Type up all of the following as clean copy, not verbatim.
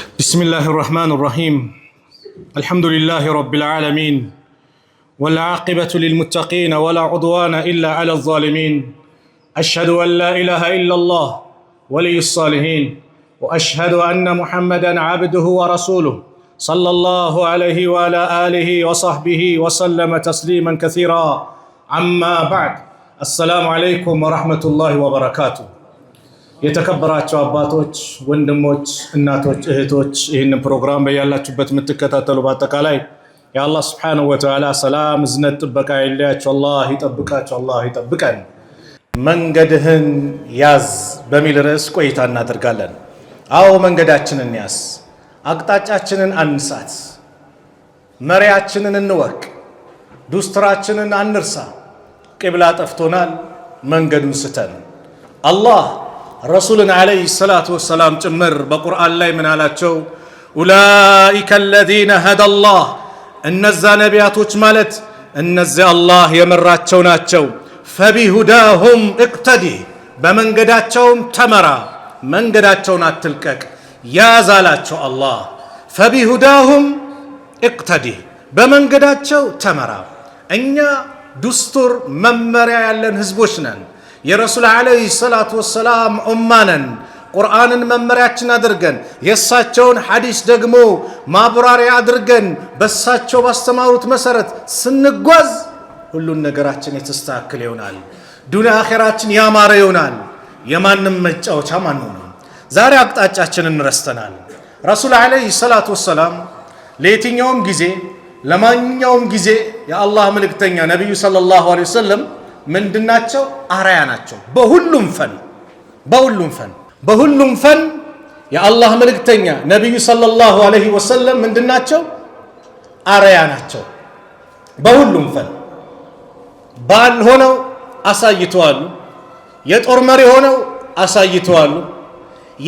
بسم الله الرحمن الرحيم الحمد لله رب العالمين والعاقبة للمتقين ولا عدوان إلا على الظالمين أشهد أن لا إله إلا الله ولي الصالحين وأشهد أن محمدا عبده ورسوله صلى الله عليه وعلى آله وصحبه وسلم تسليما كثيرا أما بعد السلام عليكم ورحمة الله وبركاته የተከበራችሁ አባቶች ወንድሞች እናቶች እህቶች ይህንን ፕሮግራም በያላችሁበት የምትከታተሉ በአጠቃላይ የአላህ Subhanahu Wa Ta'ala ሰላም እዝነት ጥበቃ ይለያችሁ አላህ ይጠብቃችሁ አላህ ይጠብቀን መንገድህን ያዝ በሚል ርዕስ ቆይታ እናደርጋለን አዎ መንገዳችንን ያዝ አቅጣጫችንን አንሳት መሪያችንን እንወቅ ዱስትራችንን አንርሳ ቂብላ ጠፍቶናል መንገዱን ስተን አላህ رسولنا عليه الصلاة والسلام جمر بقرآن لا من على شو أولئك الذين هدى الله النزا نبياتوش مالت النزا الله يمرات شونات شو فبهداهم اقتدي بمن قدات شوم تمرا من قدات شونات تلكك يا زالات شو الله فبهداهم اقتدي بمن قدات شو تمرا أنيا دستور ممريا يلن هزبوشنن يا رسول عليه الصلاة والسلام أمانا قرآن ممرياتنا درجن يساتشون حديث دقمو ما براري أدرجن بساتشو باستماوت مسرت سنقوز كلون نقراتشن يتستاكل يونال دون آخراتشن يا مار يونال يمان نمج أو شامانون زاري أقتاتشن نرستنال رسول عليه الصلاة والسلام ليتين يوم جزي لما يوم جزي يا الله ملك تنيا نبي صلى الله عليه وسلم ምንድናቸው አራያ ናቸው በሁሉም ፈን የአላህ መልእክተኛ ነብዩ ሰለላሁ ዐለይሂ ወሰለም ምንድናቸው አራያ ናቸው በሁሉም ፈን ባል ሆነው አሳይተዋል የጦር መሪ ሆነው አሳይተዋል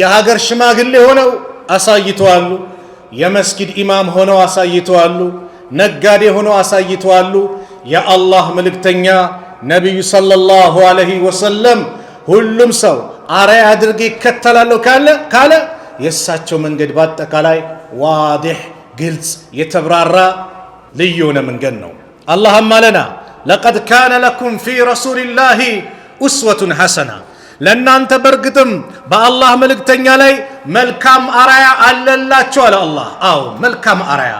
የሀገር ሽማግሌ ሆነው አሳይተዋል የመስጊድ ኢማም ሆነው አሳይተዋል ነጋዴ ሆነው አሳይተዋል የአላህ መልእክተኛ ነብዩ ሰለላሁ ዐለይሂ ወሰለም ሁሉም ሰው አራያ አድርጌ ይከተላለው ካለ የሳቸው መንገድ በአጠቃላይ ዋዲህ ግልጽ የተብራራ ልዩ የሆነ መንገድ ነው አላህም አለና لقد كان لكم في رسول الله أسوة حسنة ለናንተ በርግጥም በአላህ መልእክተኛ ላይ መልካም አራያ አለላችሁ አለ አላህ አዎ መልካም አራያ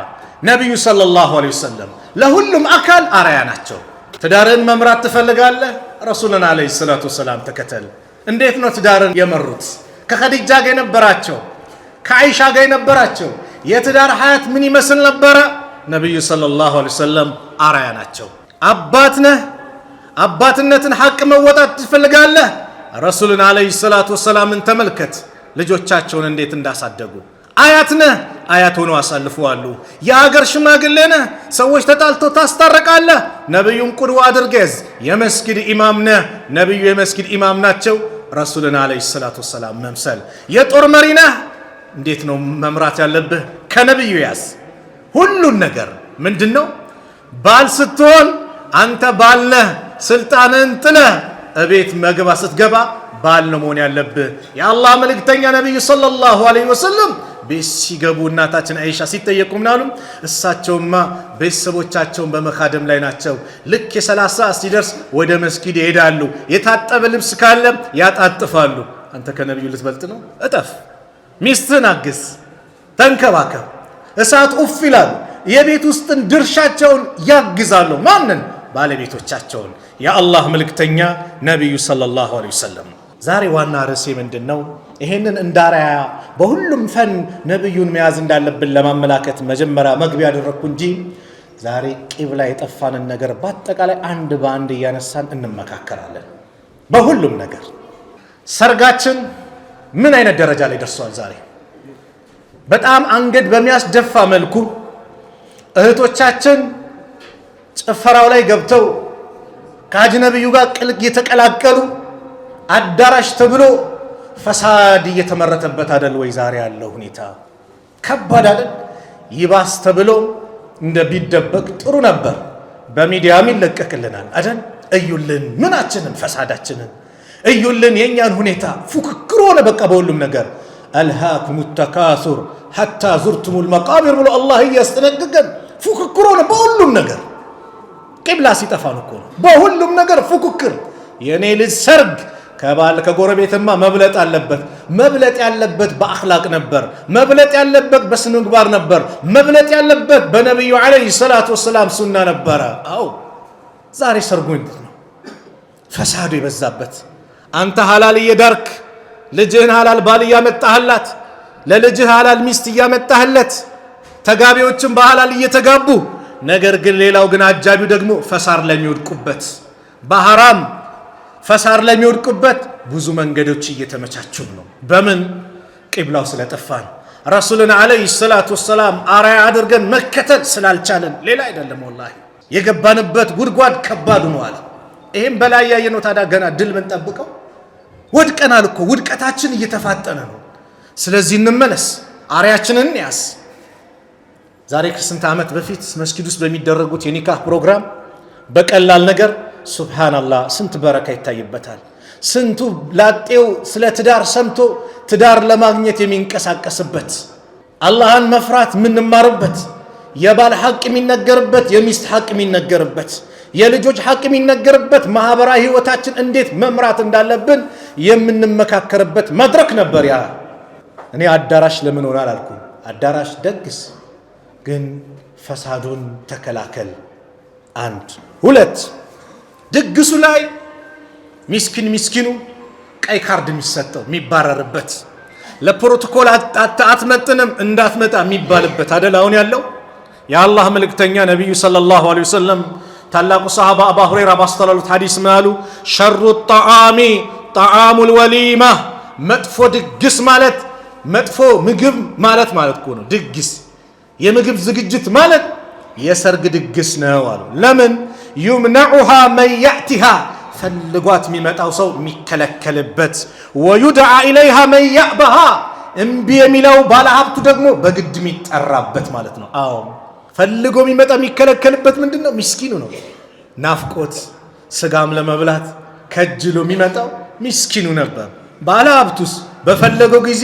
ነብዩ ሰለላሁ ዐለይሂ ወሰለም ለሁሉም አካል አራያ ናቸው ትዳርን መምራት ትፈልጋለህ ረሱልና አለይሂ ሰላቱ ወሰላም ተከተል እንዴት ነው ትዳርን የመሩት ከኸዲጃ ጋር የነበራቸው ከአይሻ ጋር የነበራቸው የትዳር ሐያት ምን ይመስል ነበር ነብዩ ሰለላሁ ዐለይሂ ወሰለም አራያ ናቸው አባት ነህ አባትነትን ሐቅ መወጣት ትፈልጋለህ ረሱልና አለይሂ ሰላቱ ወሰላምን ተመልከት ልጆቻቸውን እንዴት እንዳሳደጉ አያት ነህ አያት ሆነው አሳልፈዋል የሀገር ሽማግሌ ነህ ሰዎች ተጣልተው ታስታርቃለህ ነብዩን ቁድዋ አድርገህ የመስጊድ ኢማም ነህ ነብዩ የመስጊድ ኢማም ናቸው ረሱልና አለይሂ ሰላቱ ወሰላም መምሰል የጦር መሪ ነህ እንዴት ነው መምራት ያለብህ ከነብዩ ያዝ ሁሉን ነገር ምንድነው ባል ስትሆን አንተ ባል ነህ ስልጣንን ጥለህ እቤት መግባ ስትገባ ባል ነው መሆን ያለብህ የአላህ መልእክተኛ ነብዩ ሰለላሁ ዐለይሂ ወሰለም በሲገቡ እናታችን አይሻ ሲጠየቁ ምናሉ እሳቸውማ ቤተሰቦቻቸውን በመካደም ላይ ናቸው ልክ የ30 ሲደርስ ወደ መስጊድ ይሄዳሉ የታጠበ ልብስ ካለ ያጣጥፋሉ አንተ ከነብዩ ልትበልጥ ነው እጠፍ ሚስትህን አግዝ ተንከባከብ እሳት ኡፍ ይላሉ የቤት ውስጥን ድርሻቸውን ያግዛሉ ማንን ባለቤቶቻቸውን የአላህ መልእክተኛ ነብዩ ሰለላሁ ዐለይሂ ወሰለም ዛሬ ዋና ርዕሴ ምንድነው ይሄንን እንዳራያ በሁሉም ፈን ነብዩን መያዝ እንዳለብን ለማመላከት መጀመሪያ መግቢያ ያደረኩ እንጂ ዛሬ ቂብላ የጠፋንን ነገር በአጠቃላይ አንድ ባንድ ያነሳን እንመካከራለን በሁሉም ነገር ሰርጋችን ምን አይነት ደረጃ ላይ ደርሷል ዛሬ በጣም አንገድ በሚያስደፋ መልኩ እህቶቻችን ጭፈራው ላይ ገብተው ከአጅነብዩ ጋር ቅልቅ የተቀላቀሉ አዳራሽ ተብሎ ፈሳድ እየተመረተበት አይደል ወይ ዛሬ ያለው ሁኔታ ከባድ አይደል ይባስ ተብሎ እንደ ቢደበቅ ጥሩ ነበር በሚዲያም ይለቀቅልናል አይደል እዩልን ምናችንን ፈሳዳችንን እዩልን የኛን ሁኔታ ፉክክር ሆነ በቃ በሁሉም ነገር አልሃኩም ተካሱር ሐታ ዙርቱሙል መቃብር ብሎ አላህ እያስጠነቀቀን ፉክክር ሆነ በሁሉም ነገር። ቂብላ ሲጠፋን እኮ ነው በሁሉም ነገር ፉክክር። የኔ ልጅ ሰርግ ከባል ከጎረቤትማ መብለጥ አለበት። መብለጥ ያለበት በአኽላቅ ነበር። መብለጥ ያለበት በስነ ምግባር ነበር። መብለጥ ያለበት በነብዩ አለይሂ ሰላቱ ወሰላም ሱና ነበረ። አው ዛሬ ሰርጉ እንዴት ነው? ፈሳዱ የበዛበት። አንተ ሐላል እየዳርክ ልጅህን ሐላል ባል እያመጣህላት፣ ለልጅህ ሐላል ሚስት እያመጣህለት፣ ተጋቢዎችን በሐላል እየተጋቡ፣ ነገር ግን ሌላው ግን አጃቢው ደግሞ ፈሳር ለሚወድቁበት በሐራም ፈሳር ለሚወድቁበት ብዙ መንገዶች እየተመቻቹ ነው። በምን? ቂብላው ስለጠፋን ረሱልን አለይሂ ሰላቱ ወሰላም አራያ አድርገን መከተል ስላልቻለን ሌላ አይደለም። ወላሂ የገባንበት ጉድጓድ ከባድ ሆኗል። ይሄን በላይ ያየነው ታዲያ ገና ድል ምንጠብቀው? ወድቀናል እኮ ውድቀታችን እየተፋጠነ ነው። ስለዚህ እንመለስ፣ አራያችንን እንያዝ። ዛሬ ከስንት ዓመት በፊት መስጊድ ውስጥ በሚደረጉት የኒካህ ፕሮግራም በቀላል ነገር ሱብሃንአላህ ስንት በረካ ይታይበታል። ስንቱ ላጤው ስለ ትዳር ሰምቶ ትዳር ለማግኘት የሚንቀሳቀስበት፣ አላህን መፍራት የምንማርበት፣ የባል ሐቅ የሚነገርበት፣ የሚስት ሐቅ የሚነገርበት፣ የልጆች ሐቅ የሚነገርበት፣ ማህበራዊ ህይወታችን እንዴት መምራት እንዳለብን የምንመካከርበት መድረክ ነበር ያ። እኔ አዳራሽ ለምን ሆናል አልኩ። አዳራሽ ደግስ፣ ግን ፈሳዱን ተከላከል። አንድ ሁለት፣ ድግሱ ላይ ሚስኪኑ ቀይ ካርድ የሚሰጠው የሚባረርበት፣ ለፕሮቶኮል አትመጥንም እንዳትመጣ የሚባልበት አደል አሁን ያለው። የአላህ መልእክተኛ ነቢዩ ሰለላሁ ዐለይሂ ወሰለም ታላቁ ሰሃባ አባ ሁረይራ ባስተላለፉት ሐዲስ ምን አሉ? ሸሩ ጣዓሚ ጣዓሙል ወሊማ፣ መጥፎ ድግስ ማለት መጥፎ ምግብ ማለት እኮ ነው። ድግስ የምግብ ዝግጅት ማለት የሰርግ ድግስ ነው አሉ። ለምን? ዩምነዑሃ መን ያእቲሃ፣ ፈልጓት የሚመጣው ሰው የሚከለከልበት፣ ወዩድዓ ኢለይሃ መን ያእበሃ፣ እምቢ የሚለው ባለሀብቱ ደግሞ በግድ የሚጠራበት ማለት ነው። አዎ ፈልጎ የሚመጣ የሚከለከልበት ምንድን ነው? ሚስኪኑ ነው። ናፍቆት ስጋም ለመብላት ከጅሎ የሚመጣው ሚስኪኑ ነበር። ባለሀብቱስ በፈለገው ጊዜ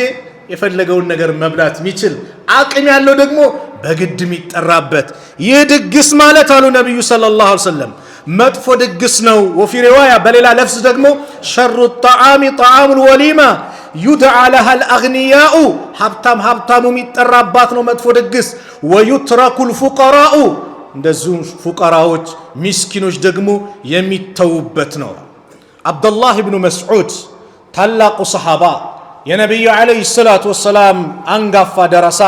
የፈለገውን ነገር መብላት የሚችል አቅም ያለው ደግሞ በግድ የሚጠራበት። ይህ ድግስ ማለት አሉ ነቢዩ ሰለላሁ ዐለይሂ ወሰለም መጥፎ ድግስ ነው። ወፊ ሪዋያ በሌላ ለፍዝ ደግሞ ሸሩ ጣዓሚ ጣዓሙል ወሊማ ዩድዓ ለሃል አግኒያኡ፣ ሀብታሙ የሚጠራባት ነው መጥፎ ድግስ። ወዩትረኩል ፉቀራኡ፣ እንደዚሁ ፉቀራዎች ሚስኪኖች ደግሞ የሚተዉበት ነው። አብዱላህ ብኑ መስዑድ ታላቁ ሰሓባ የነቢዩ ዓለይሂ ሰላቱ ወሰላም አንጋፋ ደረሳ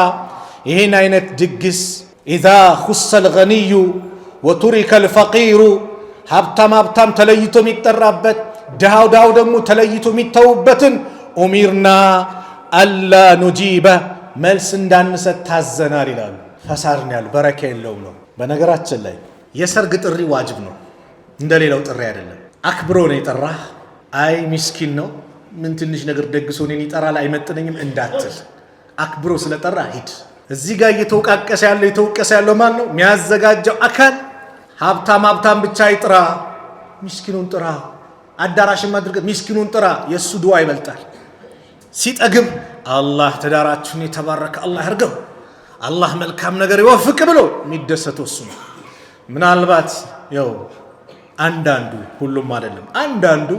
ይህን አይነት ድግስ ኢዛ ኹሰል ገኒዩ ወቱሪከል ፈቂሩ፣ ሀብታም ተለይቶ የሚጠራበት፣ ድሃው ደግሞ ተለይቶ የሚተውበትን ኡሚርና አላ ኑጂበ፣ መልስ እንዳንሰጥ ታዘናል ይላሉ። ፈሳድ ነው ያሉ፣ በረካ የለውም ነው። በነገራችን ላይ የሰርግ ጥሪ ዋጅብ ነው፣ እንደሌላው ጥሪ አይደለም። አክብሮ ነው የጠራህ። አይ ሚስኪን ነው ምን ትንሽ ነገር ደግሶ እኔን ይጠራል አይመጥነኝም እንዳትል፣ አክብሮ ስለጠራ ሂድ። እዚህ ጋር እየተወቃቀሰ ያለው ማን ነው? የሚያዘጋጀው አካል። ሀብታም ብቻ ይጥራ፣ ሚስኪኑን ጥራ። አዳራሽም አድርገህ ሚስኪኑን ጥራ፣ የእሱ ዱዓ ይበልጣል። ሲጠግብ አላህ ትዳራችሁን የተባረከ አላህ ያርገው፣ አላህ መልካም ነገር ይወፍቅ ብሎ የሚደሰተው እሱ ነው። ምናልባት ያው አንዳንዱ፣ ሁሉም አይደለም፣ አንዳንዱ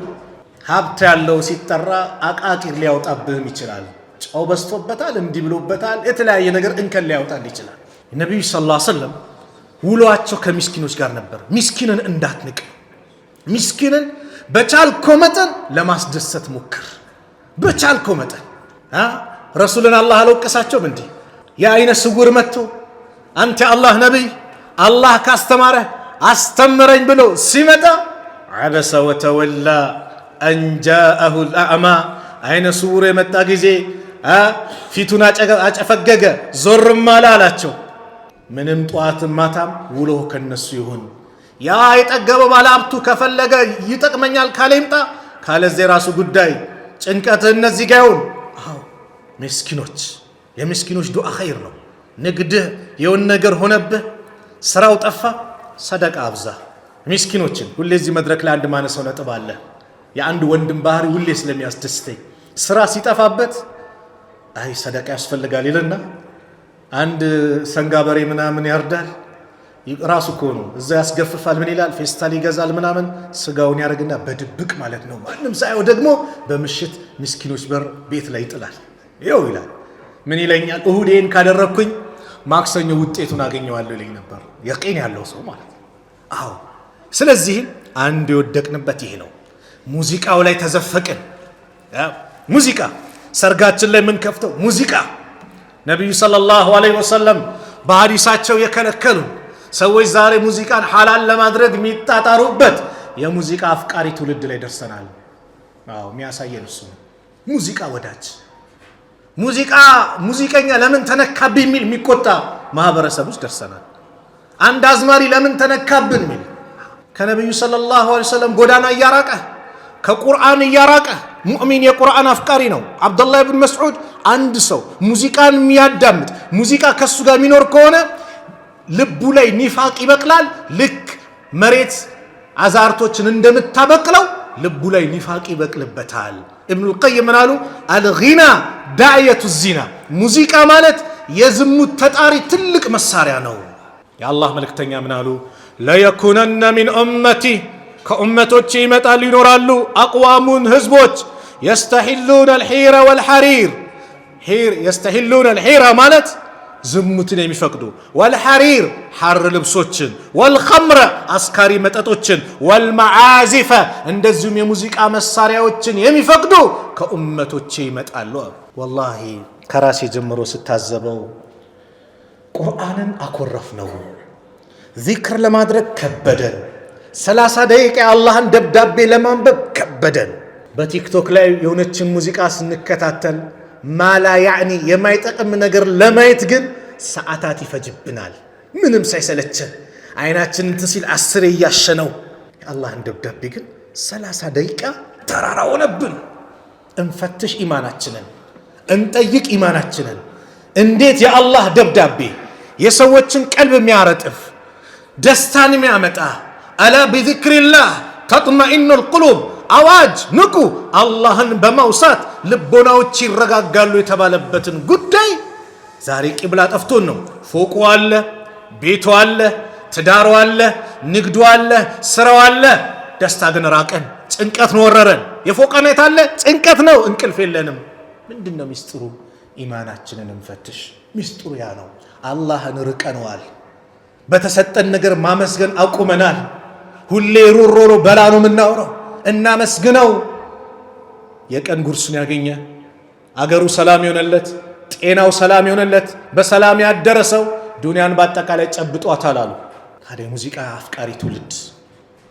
ሀብት ያለው ሲጠራ አቃቂር ሊያወጣብህም ይችላል። ጨው በስቶበታል፣ እንዲህ ብሎበታል፣ የተለያየ ነገር እንከን ሊያወጣል ይችላል። ነቢዩ ሰለላሁ ዐለይሂ ወሰለም ውሏቸው ከሚስኪኖች ጋር ነበር። ሚስኪንን እንዳትንቅ፣ ሚስኪንን በቻልከው መጠን ለማስደሰት ሞክር። በቻልከው መጠን ረሱልን አላህ አልወቀሳቸውም? እንዲህ የአይነ ስውር መጥቶ አንተ አላህ ነቢይ አላህ ካስተማረህ አስተምረኝ ብሎ ሲመጣ ዐበሰ ወተወላ አንጃአሁ አዕማ፣ አይነ ስውር የመጣ ጊዜ ፊቱን አጨፈገገ፣ ዞርም አለ አላቸው። ምንም ጠዋትም ማታም ውሎ ከነሱ ይሁን። ያ የጠገበው ባለሀብቱ ከፈለገ ይጠቅመኛል ካለ ይምጣ፣ ካለዚህ የራሱ ጉዳይ። ጭንቀት እነዚህ ጋር ይሁን። አዎ ምስኪኖች፣ የምስኪኖች ዱዓ ኸይር ነው። ንግድህ የውን ነገር ሆነብህ፣ ስራው ጠፋ፣ ሰደቃ አብዛ። ምስኪኖችን ሁሌ እዚህ መድረክ ላይ አንድ ማነሳው ነጥብ አለ። የአንድ ወንድም ባህሪ ሁሌ ስለሚያስደስተኝ፣ ስራ ሲጠፋበት አይ ሰደቃ ያስፈልጋል ይልና አንድ ሰንጋ በሬ ምናምን ያርዳል ራሱ እኮ ነው እዛ ያስገፍፋል ምን ይላል ፌስታል ይገዛል ምናምን ስጋውን ያረግና በድብቅ ማለት ነው ማንም ሳይው ደግሞ በምሽት ምስኪኖች በር ቤት ላይ ይጥላል ይው ይላል ምን ይለኛል እሁዴን ካደረኩኝ ማክሰኞ ውጤቱን አገኘዋለሁ ይለኝ ነበር የቂን ያለው ሰው ማለት ነው አዎ ስለዚህ አንድ የወደቅንበት ይሄ ነው ሙዚቃው ላይ ተዘፈቅን ሙዚቃ ሰርጋችን ላይ ምን ከፍተው ሙዚቃ ነብዩ ሰለላሁ ዐለይሂ ወሰለም በሐዲሳቸው የከለከሉ ሰዎች ዛሬ ሙዚቃን ሐላል ለማድረግ የሚጣጣሩበት የሙዚቃ አፍቃሪ ትውልድ ላይ ደርሰናል አዎ የሚያሳየን እሱ ሙዚቃ ወዳጅ ሙዚቀኛ ለምን ተነካብኝ የሚል የሚቆጣ ማህበረሰብ ውስጥ ደርሰናል አንድ አዝማሪ ለምን ተነካብን የሚል ከነብዩ ሰለላሁ ዐለይሂ ወሰለም ጎዳና እያራቀ ከቁርአን እያራቀ ሙእሚን የቁርአን አፍቃሪ ነው አብዱላህ ኢብኑ መስዑድ አንድ ሰው ሙዚቃን የሚያዳምጥ ሙዚቃ ከሱ ጋር የሚኖር ከሆነ ልቡ ላይ ኒፋቅ ይበቅላል ልክ መሬት አዛርቶችን እንደምታበቅለው ልቡ ላይ ኒፋቅ ይበቅልበታል ኢብኑ القيم ምናሉ አልጊና ዳዕየቱ ዚና ሙዚቃ ማለት የዝሙት ተጣሪ ትልቅ መሳሪያ ነው የአላህ መልእክተኛ ምናሉ ለየኩነነ ሚን ኡመቲ ከኡመቶች ይመጣሉ ይኖራሉ አቅዋሙን ህዝቦች يستحلون الحير والحرير حير يستحلون الحير ማለት ዝሙትን የሚፈቅዱ والحرير حر ልብሶችን والخمر አስካሪ መጠጦችን والمعازف እንደዚሁም የሙዚቃ መሳሪያዎችን የሚፈቅዱ ከኡመቶች ይመጣሉ والله ከራሴ ጀምሮ ስታዘበው ቁርአንን አኮረፍ ነው ዚክር ለማድረግ ከበደን 30 ደቂቃ አላህን ደብዳቤ ለማንበብ ከበደን በቲክቶክ ላይ የሆነችን ሙዚቃ ስንከታተል ማላ ያኒ የማይጠቅም ነገር ለማየት ግን ሰዓታት ይፈጅብናል ምንም ሳይሰለቸን አይናችን እንትን 10 እያሸነው አላህን ደብዳቤ ግን 30 ደቂቃ ተራራ ሆነብን እንፈትሽ ኢማናችንን እንጠይቅ ኢማናችንን እንዴት የአላህ ደብዳቤ የሰዎችን ቀልብ የሚያረጥፍ ደስታን የሚያመጣ አላ ቢዚክሪላህ ተጥመኢኑል ቁሉብ አዋጅ ንቁ አላህን በማውሳት ልቦናዎች ይረጋጋሉ የተባለበትን ጉዳይ ዛሬ ቂብላ ጠፍቶን ነው ፎቁ አለ ቤቱ አለ ትዳሩ አለ ንግዱ አለ ስራው አለ ደስታ ግን ራቀን ጭንቀት ነው ወረረን የፎቀነት አለ ጭንቀት ነው እንቅልፍ የለንም ምንድነው ሚስጥሩ ኢማናችንን እንፈትሽ ሚስጥሩ ያ ነው አላህን ርቀነዋል በተሰጠን ነገር ማመስገን አቁመናል ሁሌ ሩሮሮ በላኑ ምናወራው እናመስግነው የቀን ጉርሱን ያገኘ አገሩ ሰላም ይሆነለት ጤናው ሰላም ይሆነለት በሰላም ያደረሰው ዱንያን በአጠቃላይ ጨብጧታል አሉ ታዲያ ሙዚቃ አፍቃሪ ትውልድ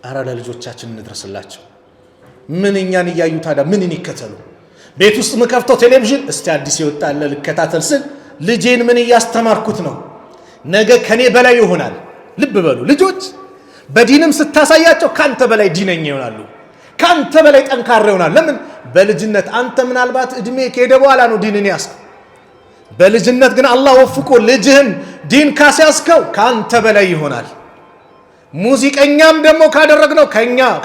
አረ ለልጆቻችን እንድረስላቸው ምን እኛን እያዩ ታዲያ ምንን ይከተሉ ቤት ውስጥ መከፍተው ቴሌቪዥን እስቲ አዲስ ይወጣል ልከታተል ስል ልጄን ምን ያስተማርኩት ነው ነገ ከኔ በላይ ይሆናል ልብ በሉ ልጆች በዲንም ስታሳያቸው ካንተ በላይ ዲነኛ ይሆናሉ ካንተ በላይ ጠንካራ ይሆናል ለምን በልጅነት አንተ ምናልባት እድሜ ከሄደ በኋላ ነው ዲንን ያስከው በልጅነት ግን አላህ ወፍቆ ልጅህን ዲን ካስያዝከው ካንተ በላይ ይሆናል ሙዚቀኛም ደግሞ ካደረግነው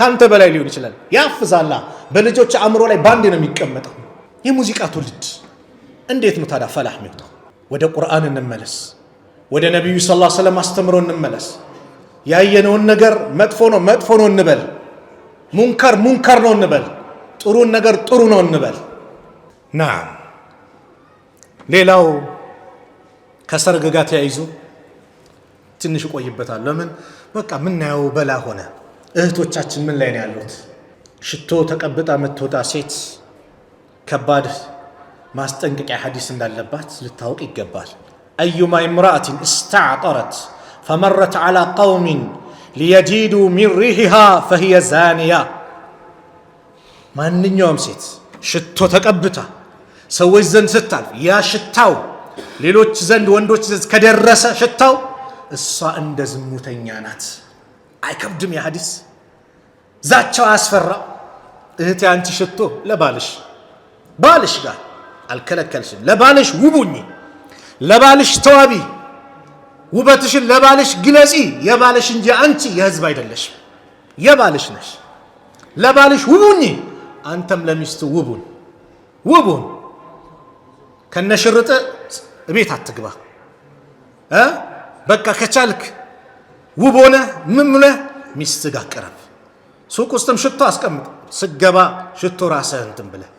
ካንተ በላይ ሊሆን ይችላል ያፍዛላ በልጆች አእምሮ ላይ ባንዴ ነው የሚቀመጠው የሙዚቃ ትውልድ እንዴት ነው ታዲያ ፈላህ የሚወጣው ወደ ቁርአን እንመለስ ወደ ነብዩ ሰለላሁ ዐለይሂ ወሰለም አስተምሮ እንመለስ ያየነውን ነገር መጥፎ ነው እንበል ሙንከር ነው እንበል ጥሩን ነገር ጥሩ ነው እንበል ናም ሌላው ከሰርግ ጋር ተያይዞ ትንሽ ቆይበታል ለምን በቃ ምናየው በላ ሆነ እህቶቻችን ምን ላይ ነው ያሉት ሽቶ ተቀብጣ መተውጣ ሴት ከባድ ማስጠንቀቂያ ሐዲስ እንዳለባት ልታውቅ ይገባል አዩማ ኢምራአቲን استعطرت فمرت على قوم ليجدوا من ريحها فهي زانية ማንኛውም ሴት ሽቶ ተቀብታ ሰዎች ዘንድ ስታልፍ ያ ሽታው ሌሎች ዘንድ ወንዶች ዘንድ ከደረሰ ሽታው እሷ እንደ ዝሙተኛ ናት አይከብድም ያ ሐዲስ ዛቻው አስፈራ እህቴ አንቺ ሽቶ ባልሽ ጋር አልከለከልሽም ለባልሽ ውቡኝ ለባልሽ ተዋቢ ውበትሽን ለባልሽ ግለጺ የባልሽ እንጂ አንቺ የህዝብ አይደለሽ የባልሽ ነሽ ለባልሽ ውቡኝ አንተም ለሚስቱ ውቡን ከነሽርጥ ቤት አትግባ በቃ ከቻልክ ውብ ሆነ ምን ብለህ ሚስት ጋር ቅረብ። ሱቅ ውስጥም ሽቶ አስቀምጥ። ስገባ ሽቶ ራስህ እንትን ብለህ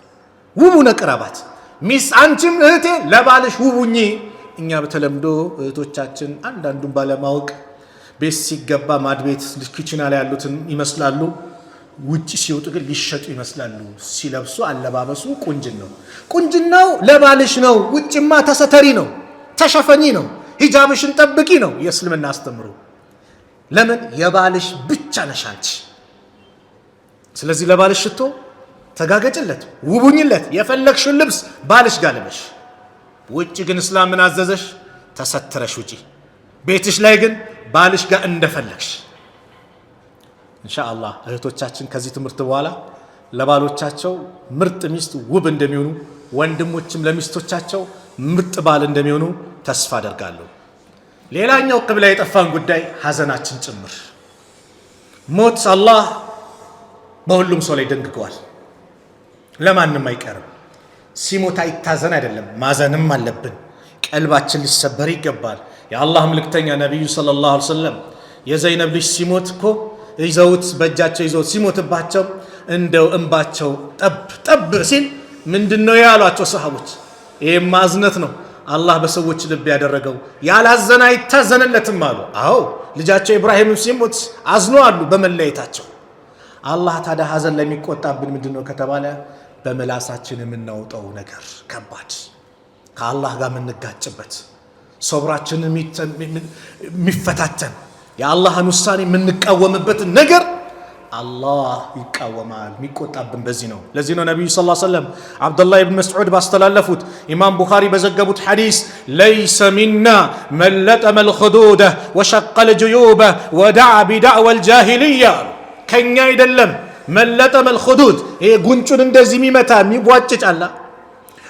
ውብ ሆነ ቅረባት። ሚስት አንቺም እህቴ ለባልሽ ውቡኝ። እኛ በተለምዶ እህቶቻችን አንዳንዱን ባለማወቅ ቤት ሲገባ ማድቤት ኪችና ላይ ያሉትን ይመስላሉ፣ ውጪ ሲወጡ ግን ሊሸጡ ይመስላሉ። ሲለብሱ አለባበሱ ቁንጅናው ለባልሽ ነው። ውጭማ ተሰተሪ ነው፣ ተሸፈኒ ነው፣ ሂጃብሽን ጠብቂ ነው የእስልምና አስተምሮ። ለምን የባልሽ ብቻ ነሽ አንቺ። ስለዚህ ለባልሽ ሽቶ ተጋገጭለት፣ ውቡኝለት፣ የፈለግሽውን ልብስ ባልሽ ጋር ልበሽ። ውጭ ግን እስላም ምን አዘዘሽ? ተሰትረሽ ውጪ። ቤትሽ ላይ ግን ባልሽ ጋር እንደፈለግሽ። ኢንሻአላህ እህቶቻችን ከዚህ ትምህርት በኋላ ለባሎቻቸው ምርጥ ሚስት ውብ እንደሚሆኑ፣ ወንድሞችም ለሚስቶቻቸው ምርጥ ባል እንደሚሆኑ ተስፋ አደርጋለሁ። ሌላኛው ቅብላ የጠፋን ጉዳይ ሐዘናችን ጭምር። ሞት አላህ በሁሉም ሰው ላይ ደንግጓል። ለማንም አይቀርም። ሲሞት አይታዘን አይደለም፣ ማዘንም አለብን። ቀልባችን ሊሰበር ይገባል። የአላህ መልእክተኛ ነቢዩ ሰለላሁ ዐለይሂ ወሰለም የዘይነብ ልጅ ሲሞት እኮ ይዘውት በእጃቸው ይዘውት ሲሞትባቸው እንደው እንባቸው ጠብ ሲል ምንድነው ያሏቸው ሰሃቦች? ይሄማ እዝነት ነው አላህ በሰዎች ልብ ያደረገው፣ ያላዘነ አይታዘንለትም አሉ። አዎ ልጃቸው ኢብራሂም ሲሞት አዝኖ አሉ በመለየታቸው። አላህ ታዲያ ሐዘን ለሚቆጣብን ምንድነው ከተባለ በመላሳችን የምናወጣው ነገር ከባድ፣ ከአላህ ጋር የምንጋጭበት፣ ሶብራችንን የሚፈታተን፣ የአላህን ውሳኔ የምንቃወምበት ነገር አላህ ይቃወማል። የሚቆጣብን በዚህ ነው። ለዚህ ነው ነቢዩ ሰለላሁ ዐለይሂ ወሰለም አብዱላህ ብን መስዑድ ባስተላለፉት ኢማም ቡኻሪ በዘገቡት ሐዲስ ለይሰ ሚና መን ለጠመ ልኹዱደ ወሸቀ ልጅዩበ ወደዓ ቢዳዕወ ልጃሂልያ፣ ከኛ አይደለም መን ለጠመ ልኹዱድ፣ ይሄ ጉንጩን እንደዚህ የሚመታ የሚቧጭጭ አላ።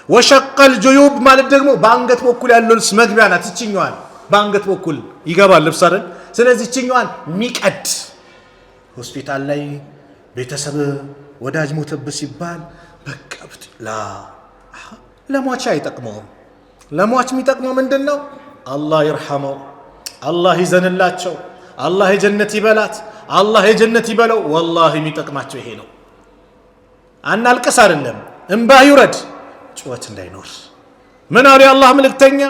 ወሸቀ ልጅዩብ ማለት ደግሞ በአንገት በኩል ያለው ልብስ መግቢያ ናት። እችኛዋን በአንገት በኩል ይገባል ልብስ አይደል? ስለዚህ እችኛዋን የሚቀድ ሆስፒታል ላይ ቤተሰብ ወዳጅ ሞተብህ ሲባል በቃ ለሟች አይጠቅመውም። ለሟች የሚጠቅመው ምንድን ነው? አላህ ይርሐመው፣ አላህ ይዘንላቸው፣ አላህ የጀነት ይበላት፣ አላህ የጀነት ይበለው። ወላሂ የሚጠቅማቸው ይሄ ነው። አናልቅስ አይደለም፣ እንባ ይውረድ፣ ጩኸት እንዳይኖር። ምን አሉ የአላህ መልእክተኛ?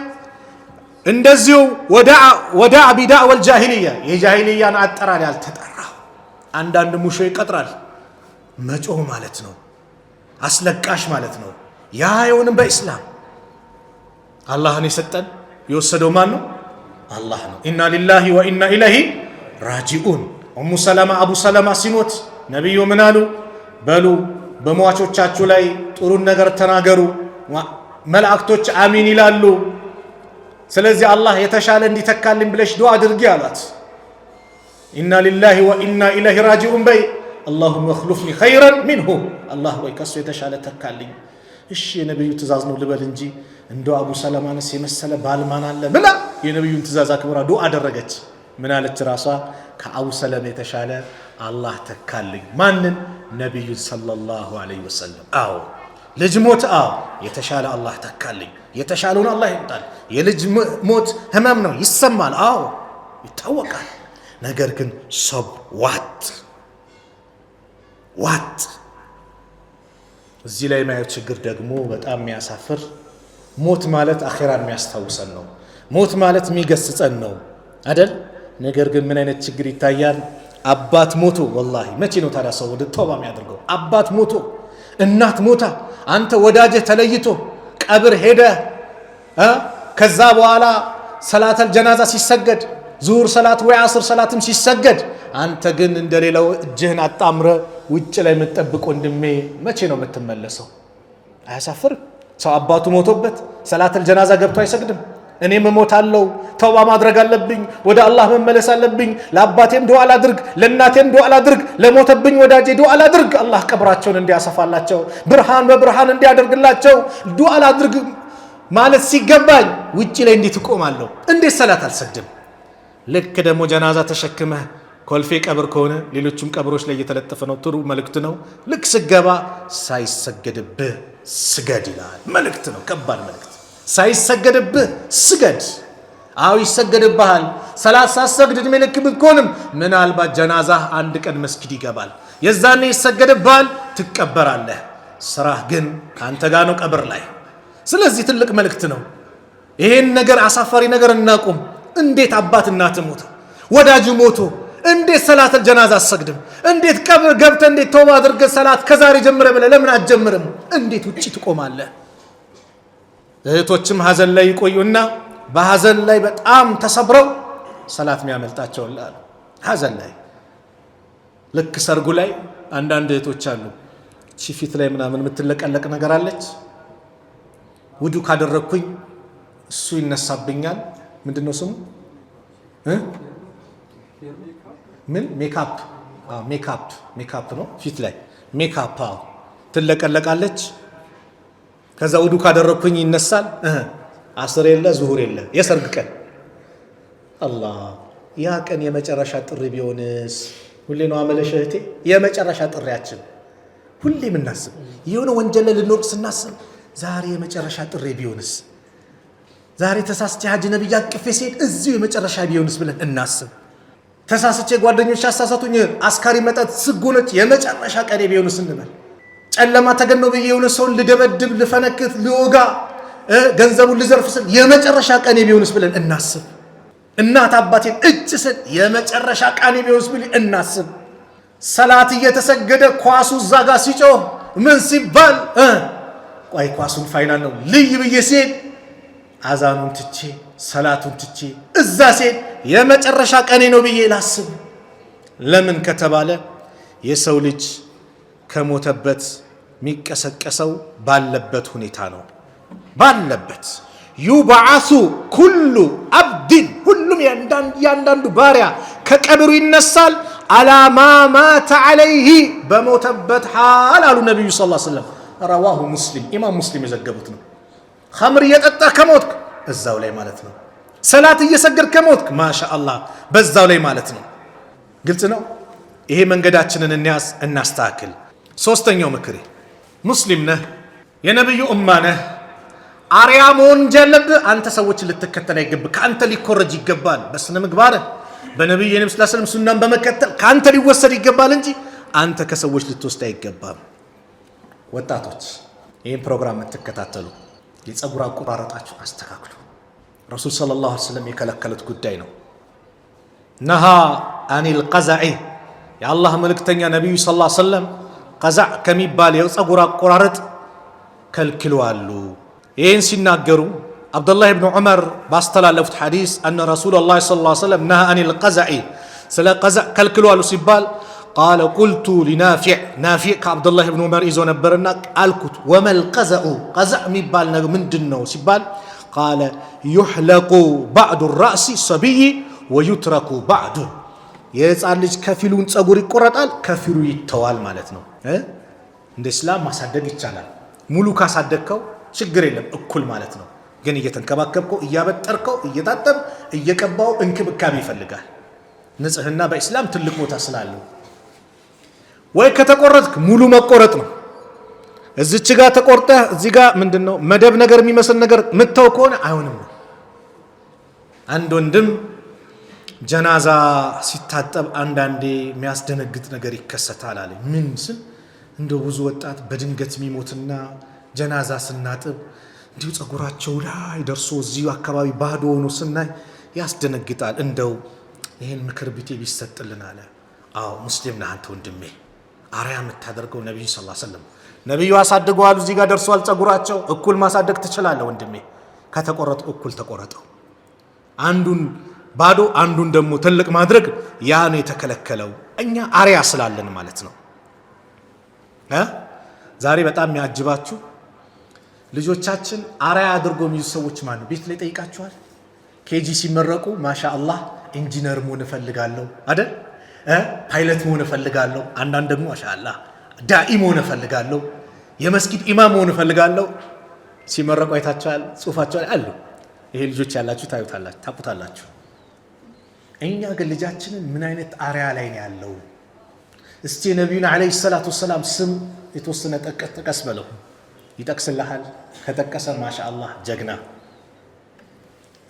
እንደዚሁ ወዳዕ ቢዳዕወል ጃሂልያ፣ የጃሂልያን አጠራር ያልተጠራው አንዳንድ ሙሾ ይቀጥራል። መጮህ ማለት ነው፣ አስለቃሽ ማለት ነው። ያ አይሆንም በኢስላም። አላህን የሰጠን የወሰደው ማን ነው? አላህ ነው። ኢና ሊላሂ ወኢና ኢለይሂ ራጂኡን። ኡሙ ሰለማ አቡ ሰለማ ሲሞት ነቢዩ ምን አሉ? በሉ በሟቾቻችሁ ላይ ጥሩን ነገር ተናገሩ፣ መላእክቶች አሚን ይላሉ። ስለዚህ አላህ የተሻለ እንዲተካልኝ ብለሽ ዱዓ አድርጊ አላት። ኢና ሊላሂ ወኢና ኢለይሂ ራጂኡን በይ። አላሁመ እኽሉፍኒ ኸይረን ሚንሁ፣ አላህ ወይ ከሱ የተሻለ ተካልኝ። እሺ የነቢዩ ትእዛዝ ነው ልበል እንጂ እንደው አቡ ሰለማንስ የመሰለ ባልማን አለ ብላ የነቢዩን ትእዛዝ አክብራ ዱዓ አደረገች። ምን አለች ራሷ? ከአቡ ሰለማ የተሻለ አላህ ተካልኝ። ማንን? ነቢዩን ሰለላሁ ዐለይሂ ወሰለም። አዎ ልጅ ሞት፣ አዎ የተሻለ አላህ ተካልኝ። የተሻለውን አላህ ይምጣል። የልጅ ሞት ህመም ነው፣ ይሰማል፣ አዎ ይታወቃል። ነገር ግን ሰብ ዋጥ እዚህ ላይ ማየው ችግር ደግሞ በጣም የሚያሳፍር፣ ሞት ማለት አኺራን የሚያስታውሰን ነው። ሞት ማለት የሚገስጸን ነው አይደል? ነገር ግን ምን አይነት ችግር ይታያል? አባት ሞቶ፣ ወላሂ መቼ ነው ታዲያ ሰው ወደ ተውባ የሚያደርገው? አባት ሞቶ፣ እናት ሞታ፣ አንተ ወዳጅህ ተለይቶ ቀብር ሄደ፣ ከዛ በኋላ ሰላተል ጀናዛ ሲሰገድ ዙሁር ሰላት ወይ አስር ሰላትም ሲሰገድ አንተ ግን እንደሌላው እጅህን አጣምረ ውጭ ላይ የምትጠብቅ ወንድሜ መቼ ነው የምትመለሰው? አያሳፍርም? ሰው አባቱ ሞቶበት ሰላተል ጀናዛ ገብቶ አይሰግድም? እኔም እሞታለሁ፣ ተውባ ማድረግ አለብኝ፣ ወደ አላህ መመለስ አለብኝ፣ ለአባቴም ዱዓ ላድርግ፣ ለእናቴም ዱዓ ላድርግ፣ ለሞተብኝ ወዳጄ ዱዓ ላድርግ፣ አላህ ቀብራቸውን እንዲያሰፋላቸው፣ ብርሃን በብርሃን እንዲያደርግላቸው ዱዓ ላድርግ ማለት ሲገባኝ ውጭ ላይ እንዴት እቆማለሁ? እንዴት ሰላት አልሰግድም? ልክ ደግሞ ጀናዛ ተሸክመህ ኮልፌ ቀብር ከሆነ ሌሎችም ቀብሮች ላይ እየተለጠፈ ነው፣ ጥሩ መልእክት ነው። ልክ ስገባ ሳይሰገድብህ ስገድ ይላል። መልእክት ነው፣ ከባድ መልእክት። ሳይሰገድብህ ስገድ። አው ይሰገድብሃል። ሰላት ሳሰግድ እድሜ ልክ ብትሆንም ምናልባት ጀናዛህ አንድ ቀን መስጊድ ይገባል። የዛኔ ይሰገድብሃል፣ ትቀበራለህ። ስራህ ግን አንተ ጋር ነው ቀብር ላይ። ስለዚህ ትልቅ መልእክት ነው። ይሄን ነገር አሳፋሪ ነገር እናቁም። እንዴት አባት እናት ሞተ፣ ወዳጅ ሞቶ እንዴት ሰላት ጀናዛ አሰግድም? እንዴት ቀብር ገብተ እንዴት ተውባ አድርገ ሰላት ከዛሬ ጀምረ ብለ ለምን አትጀምርም? እንዴት ውጪ ትቆማለህ? እህቶችም ሀዘን ላይ ይቆዩና በሀዘን ላይ በጣም ተሰብረው ሰላት የሚያመልጣቸው አሉ። ሀዘን ላይ ልክ ሰርጉ ላይ አንዳንድ እህቶች አሉ ፊት ላይ ምናምን የምትለቀለቅ ነገር አለች። ውዱ ካደረኩኝ እሱ ይነሳብኛል። ምንድነው ስሙ? ምን ሜካፕ? ሜካፕ ነው። ፊት ላይ ሜካፕ ትለቀለቃለች። ከዛ ውዱ ካደረኩኝ ይነሳል። አስር የለ ዙሁር የለ የሰርግ ቀን አላህ ያ ቀን የመጨረሻ ጥሪ ቢሆንስ? ሁሌ ነው አመለሽ እህቴ፣ የመጨረሻ ጥሪያችን ሁሌ ምናስብ የሆነ ወንጀል ልንወቅ ስናስብ ዛሬ የመጨረሻ ጥሪ ቢሆንስ? ዛሬ ተሳስቼ ሀጅ ነብይ አቅፌ ሲሄድ እዚሁ የመጨረሻ ቢሆንስ ብለን እናስብ። ተሳስቼ ጓደኞች አሳሳቱኝ አስካሪ መጠጥ ስጎነች የመጨረሻ ቀኔ ቢሆንስ እንበል። ጨለማ ተገነው ብዬ የሆነ ሰውን ልደበድብ ልፈነክት ልወጋ ገንዘቡን ልዘርፍ ስል የመጨረሻ ቀኔ ቢሆንስ ብለን እናስብ። እናት አባቴን እጭ ስል የመጨረሻ ቀኔ ቢሆንስ ብለን እናስብ። ሰላት እየተሰገደ ኳሱ እዛ ጋር ሲጮህ ምን ሲባል ቆይ ኳሱን ፋይናል ነው ልይ ብዬ ሲሄድ አዛኑን ትቼ ሰላቱን ትቼ እዛ ሲሄድ የመጨረሻ ቀኔ ነው ብዬ ላስብ። ለምን ከተባለ የሰው ልጅ ከሞተበት የሚቀሰቀሰው ባለበት ሁኔታ ነው። ባለበት ዩብዓሱ ኩሉ አብድን ሁሉም ያንዳንዱ ባሪያ ከቀብሩ ይነሳል። አላማ ማተ ዐለይሂ በሞተበት ሓል አሉ ነቢዩ ሰለላሁ ዐለይሂ ወሰለም። ረዋሁ ሙስሊም ኢማም ሙስሊም የዘገቡት ነው። ኸምር እየጠጣህ ከሞትክ እዛው ላይ ማለት ነው። ሰላት እየሰገድክ ከሞትክ ማሻአላህ በዛው ላይ ማለት ነው። ግልጽ ነው። ይሄ መንገዳችንን እንያዝ እናስተካክል። ሶስተኛው ምክሬ ሙስሊም ነህ፣ የነብዩ ኡማ ነህ፣ አርያ መሆን እንጀለብህ። አንተ ሰዎች ልትከተል አይገባም። ከአንተ ሊኮረጅ ይገባል። በስነ ምግባር በነብዩ ሰለላሁ ዐለይሂ ወሰለም ሱናን በመከተል ከአንተ ሊወሰድ ይገባል እንጂ አንተ ከሰዎች ልትወስድ አይገባም። ወጣቶች ይህን ፕሮግራም የምትከታተሉ የፀጉር አቆራረጣችሁ አስተካክሉ። ረሱል ሰለላሁ ዐለይሂ ወሰለም የከለከሉት ጉዳይ ነው። ነሃ አኒል ቀዘዒ የአላህ መልእክተኛ ነቢዩ ሰለላሁ ዐለይሂ ወሰለም ቀዛዕ ከሚባል የፀጉር አቆራረጥ ከልክለዋሉ። ይህን ሲናገሩ አብዱላህ ብን ዑመር ባስተላለፉት ሐዲስ አነ ረሱለላህ ሰለላሁ ዐለይሂ ወሰለም ነሃ አኒል ቀዘዒ ስለ ቀዛዕ ከልክለዋሉ ሲባል ቃለ ቁልቱ ሊናፊዕ ናፊዕ ከአብዱላህ ብን ዑመር ይዞ ነበርና አልኩት ወመል ቀዘዑ ቀዛዕ የሚባል ነገር ምንድን ነው ሲባል ቃለ ዩሕለቁ ባዕዱ ራእሲ ሰቢይ ወዩትረኩ ባዕዱ የህፃን ልጅ ከፊሉን ፀጉር ይቆረጣል ከፊሉ ይተዋል ማለት ነው። እንደ እስላም ማሳደግ ይቻላል። ሙሉ ካሳደግከው ችግር የለም እኩል ማለት ነው። ግን እየተንከባከብከው እያበጠርከው እየታጠብ እየቀባው እንክብካቤ ይፈልጋል። ንጽህና በእስላም ትልቅ ቦታ ስላለው ወይ ከተቆረጥክ ሙሉ መቆረጥ ነው። እዚች ጋር ተቆርጠህ እዚህ ጋር ምንድነው መደብ ነገር የሚመስል ነገር ምተው ከሆነ አይሆንም። አንድ ወንድም ጀናዛ ሲታጠብ አንዳንዴ የሚያስደነግጥ ነገር ይከሰታል አለ። ምን ስል እንደው ብዙ ወጣት በድንገት የሚሞትና ጀናዛ ስናጥብ እንዲሁ ፀጉራቸው ላይ ደርሶ እዚሁ አካባቢ ባዶ ሆኖ ስናይ ያስደነግጣል። እንደው ይህን ምክር ቢጤ ቢሰጥልን አለ። አዎ ሙስሊም ነህ አንተ ወንድሜ። አርያ የምታደርገው ነቢዩ ሰለላሁ ዐለይሂ ወሰለም ነቢዩ አሳድገዋል። እዚህ ጋር ደርሷል ፀጉራቸው። እኩል ማሳደግ ትችላለህ ወንድሜ። ከተቆረጡ እኩል ተቆረጠው። አንዱን ባዶ አንዱን ደግሞ ትልቅ ማድረግ ያ ነው የተከለከለው። እኛ አርያ ስላለን ማለት ነው። ዛሬ በጣም የሚያጅባችሁ ልጆቻችን አርያ አድርጎ የሚይዙ ሰዎች ማን ነው? ቤት ላይ ጠይቃችኋል? ኬጂ ሲመረቁ ማሻአላህ ኢንጂነር መሆን እፈልጋለሁ አይደል? ፓይለት መሆን እፈልጋለሁ። አንዳንድ ደግሞ ማሻአላህ ዳኢ መሆን እፈልጋለሁ፣ የመስጊድ ኢማም መሆን እፈልጋለሁ። ሲመረቁ አይታችኋል? ጽሁፋቸው ላይ አሉ። ይሄ ልጆች ያላችሁ ታዩታላችሁ፣ ታቁታላችሁ። እኛ ግን ልጃችንን ምን አይነት አርያ ላይ ነው ያለው? እስቲ ነብዩን አለይሂ ሰላቱ ወሰላም ስም የተወሰነ ጥቀስ በለው። ይጠቅስልሃል። ከጠቀሰ ማሻአላህ ጀግና።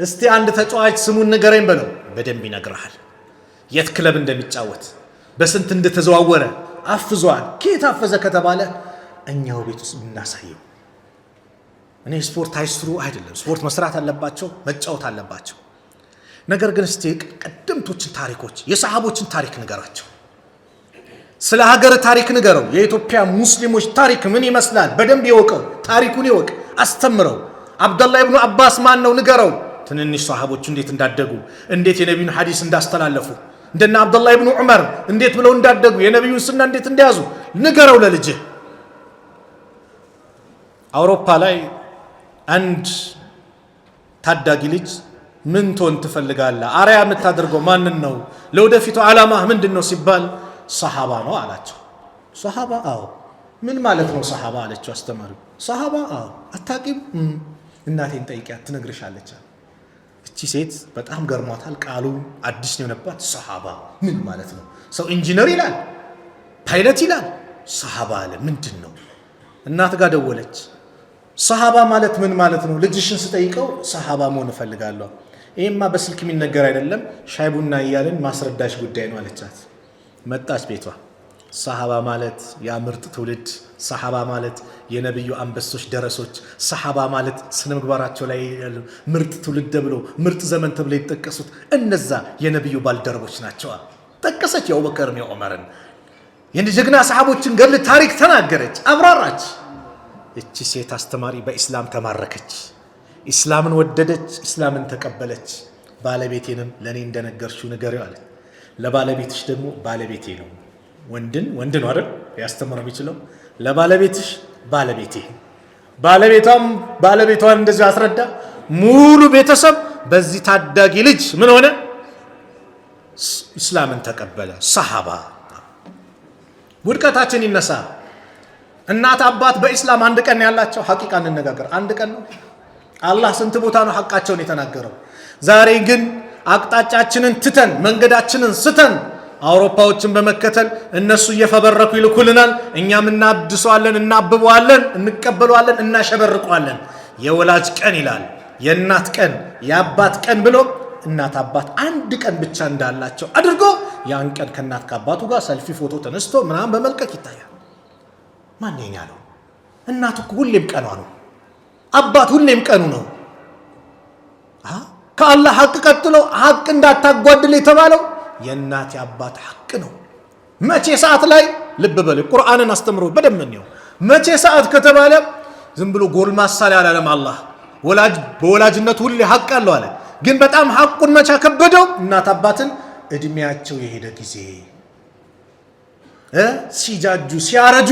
እስቲ አንድ ተጫዋች ስሙን ንገረኝ በለው በደንብ ይነግርሃል። የት ክለብ እንደሚጫወት በስንት እንደተዘዋወረ አፍዟል። ከየት አፈዘ ከተባለ እኛው ቤት ውስጥ እናሳየው። እኔ ስፖርት አይስሩ አይደለም፣ ስፖርት መስራት አለባቸው፣ መጫወት አለባቸው። ነገር ግን እስቲ ቀደምቶችን ታሪኮች የሰሃቦችን ታሪክ ንገራቸው። ስለ ሀገር ታሪክ ንገረው። የኢትዮጵያ ሙስሊሞች ታሪክ ምን ይመስላል በደንብ ይወቀው። ታሪኩን ይወቅ፣ አስተምረው። አብደላህ ኢብኑ አባስ ማን ነው ንገረው። ትንንሽ ሰሃቦች እንዴት እንዳደጉ፣ እንዴት የነቢዩን ሐዲስ እንዳስተላለፉ፣ እንደና አብደላህ ኢብኑ ዑመር እንዴት ብለው እንዳደጉ፣ የነቢዩን ሱና እንዴት እንደያዙ ንገረው ለልጅህ። አውሮፓ ላይ አንድ ታዳጊ ልጅ ምን ትሆን ትፈልጋለህ? አርያ የምታደርገው ማንን ነው? ለወደፊቱ ዓላማህ ምንድነው ሲባል ሰሃባ ነው አላቸው። ሰሃባ? አዎ። ምን ማለት ነው ሰሃባ አለችው አስተማሪው። ሰሃባ? አዎ። አታቂም? እናቴን ጠይቂያት ትነግርሻለች። እቺ ሴት በጣም ገርሟታል። ቃሉ አዲስ ነው የሆነባት። ሰሃባ ምን ማለት ነው? ሰው ኢንጂነር ይላል፣ ፓይለት ይላል፣ ሰሃባ አለ ምንድን ነው? እናት ጋር ደወለች። ሰሃባ ማለት ምን ማለት ነው? ልጅሽን ስጠይቀው ሰሃባ መሆን እፈልጋለሁ። ይሄማ በስልክ የሚነገር አይደለም፣ ሻይ ቡና እያልን ማስረዳሽ ጉዳይ ነው አለቻት። መጣች ቤቷ። ሰሃባ ማለት ያ ምርጥ ትውልድ፣ ሰሃባ ማለት የነብዩ አንበሶች ደረሶች፣ ሰሃባ ማለት ስነ ምግባራቸው ላይ ምርጥ ትውልድ ተብሎ ምርጥ ዘመን ተብሎ የተጠቀሱት እነዛ የነብዩ ባልደረቦች ናቸው። ጠቀሰች የአቡበከርን የዑመርን የጀግና ሰሃቦችን ገድል ታሪክ ተናገረች፣ አብራራች። እቺ ሴት አስተማሪ በኢስላም ተማረከች፣ ኢስላምን ወደደች፣ ኢስላምን ተቀበለች። ባለቤቴንም ለኔ እንደነገርሽው ንገሪው አለ። ለባለቤትሽ ደግሞ ባለቤቴ ነው። ወንድ ነው አይደል ያስተምረው የሚችለው። ለባለቤትሽ ባለቤቴ፣ ባለቤቷን እንደዚህ አስረዳ። ሙሉ ቤተሰብ በዚህ ታዳጊ ልጅ ምን ሆነ? ኢስላምን ተቀበለ። ሰሃባ። ውድቀታችን ይነሳ። እናት አባት በኢስላም አንድ ቀን ያላቸው ሐቂቃ እንነጋገር፣ አንድ ቀን ነው። አላህ ስንት ቦታ ነው ሐቃቸውን የተናገረው? ዛሬ ግን አቅጣጫችንን ትተን መንገዳችንን ስተን አውሮፓዎችን በመከተል እነሱ እየፈበረኩ ይልኩልናል፣ እኛም እናድሰዋለን፣ እናብበዋለን፣ እንቀበለዋለን፣ እናሸበርቀዋለን። የወላጅ ቀን ይላል፣ የእናት ቀን፣ የአባት ቀን ብሎ እናት አባት አንድ ቀን ብቻ እንዳላቸው አድርጎ ያን ቀን ከእናት ከአባቱ ጋር ሰልፊ ፎቶ ተነስቶ ምናምን በመልቀቅ ይታያል። ማንኛ ነው? እናት እኮ ሁሌም ቀኗ ነው። አባት ሁሌም ቀኑ ነው። ከአላህ ሐቅ ቀጥሎ ሐቅ እንዳታጓድል የተባለው የእናት የአባት ሐቅ ነው። መቼ ሰዓት ላይ ልብ በል፣ ቁርአንን አስተምሮ በደንብ ነው። መቼ ሰዓት ከተባለ ዝም ብሎ ጎልማሳ ላይ አላለም አላህ። በወላጅነት ሁሌ ሐቅ አለው አለ። ግን በጣም ሐቁን መቼ ከበደው? እናት አባትን እድሜያቸው የሄደ ጊዜ ሲጃጁ ሲያረጁ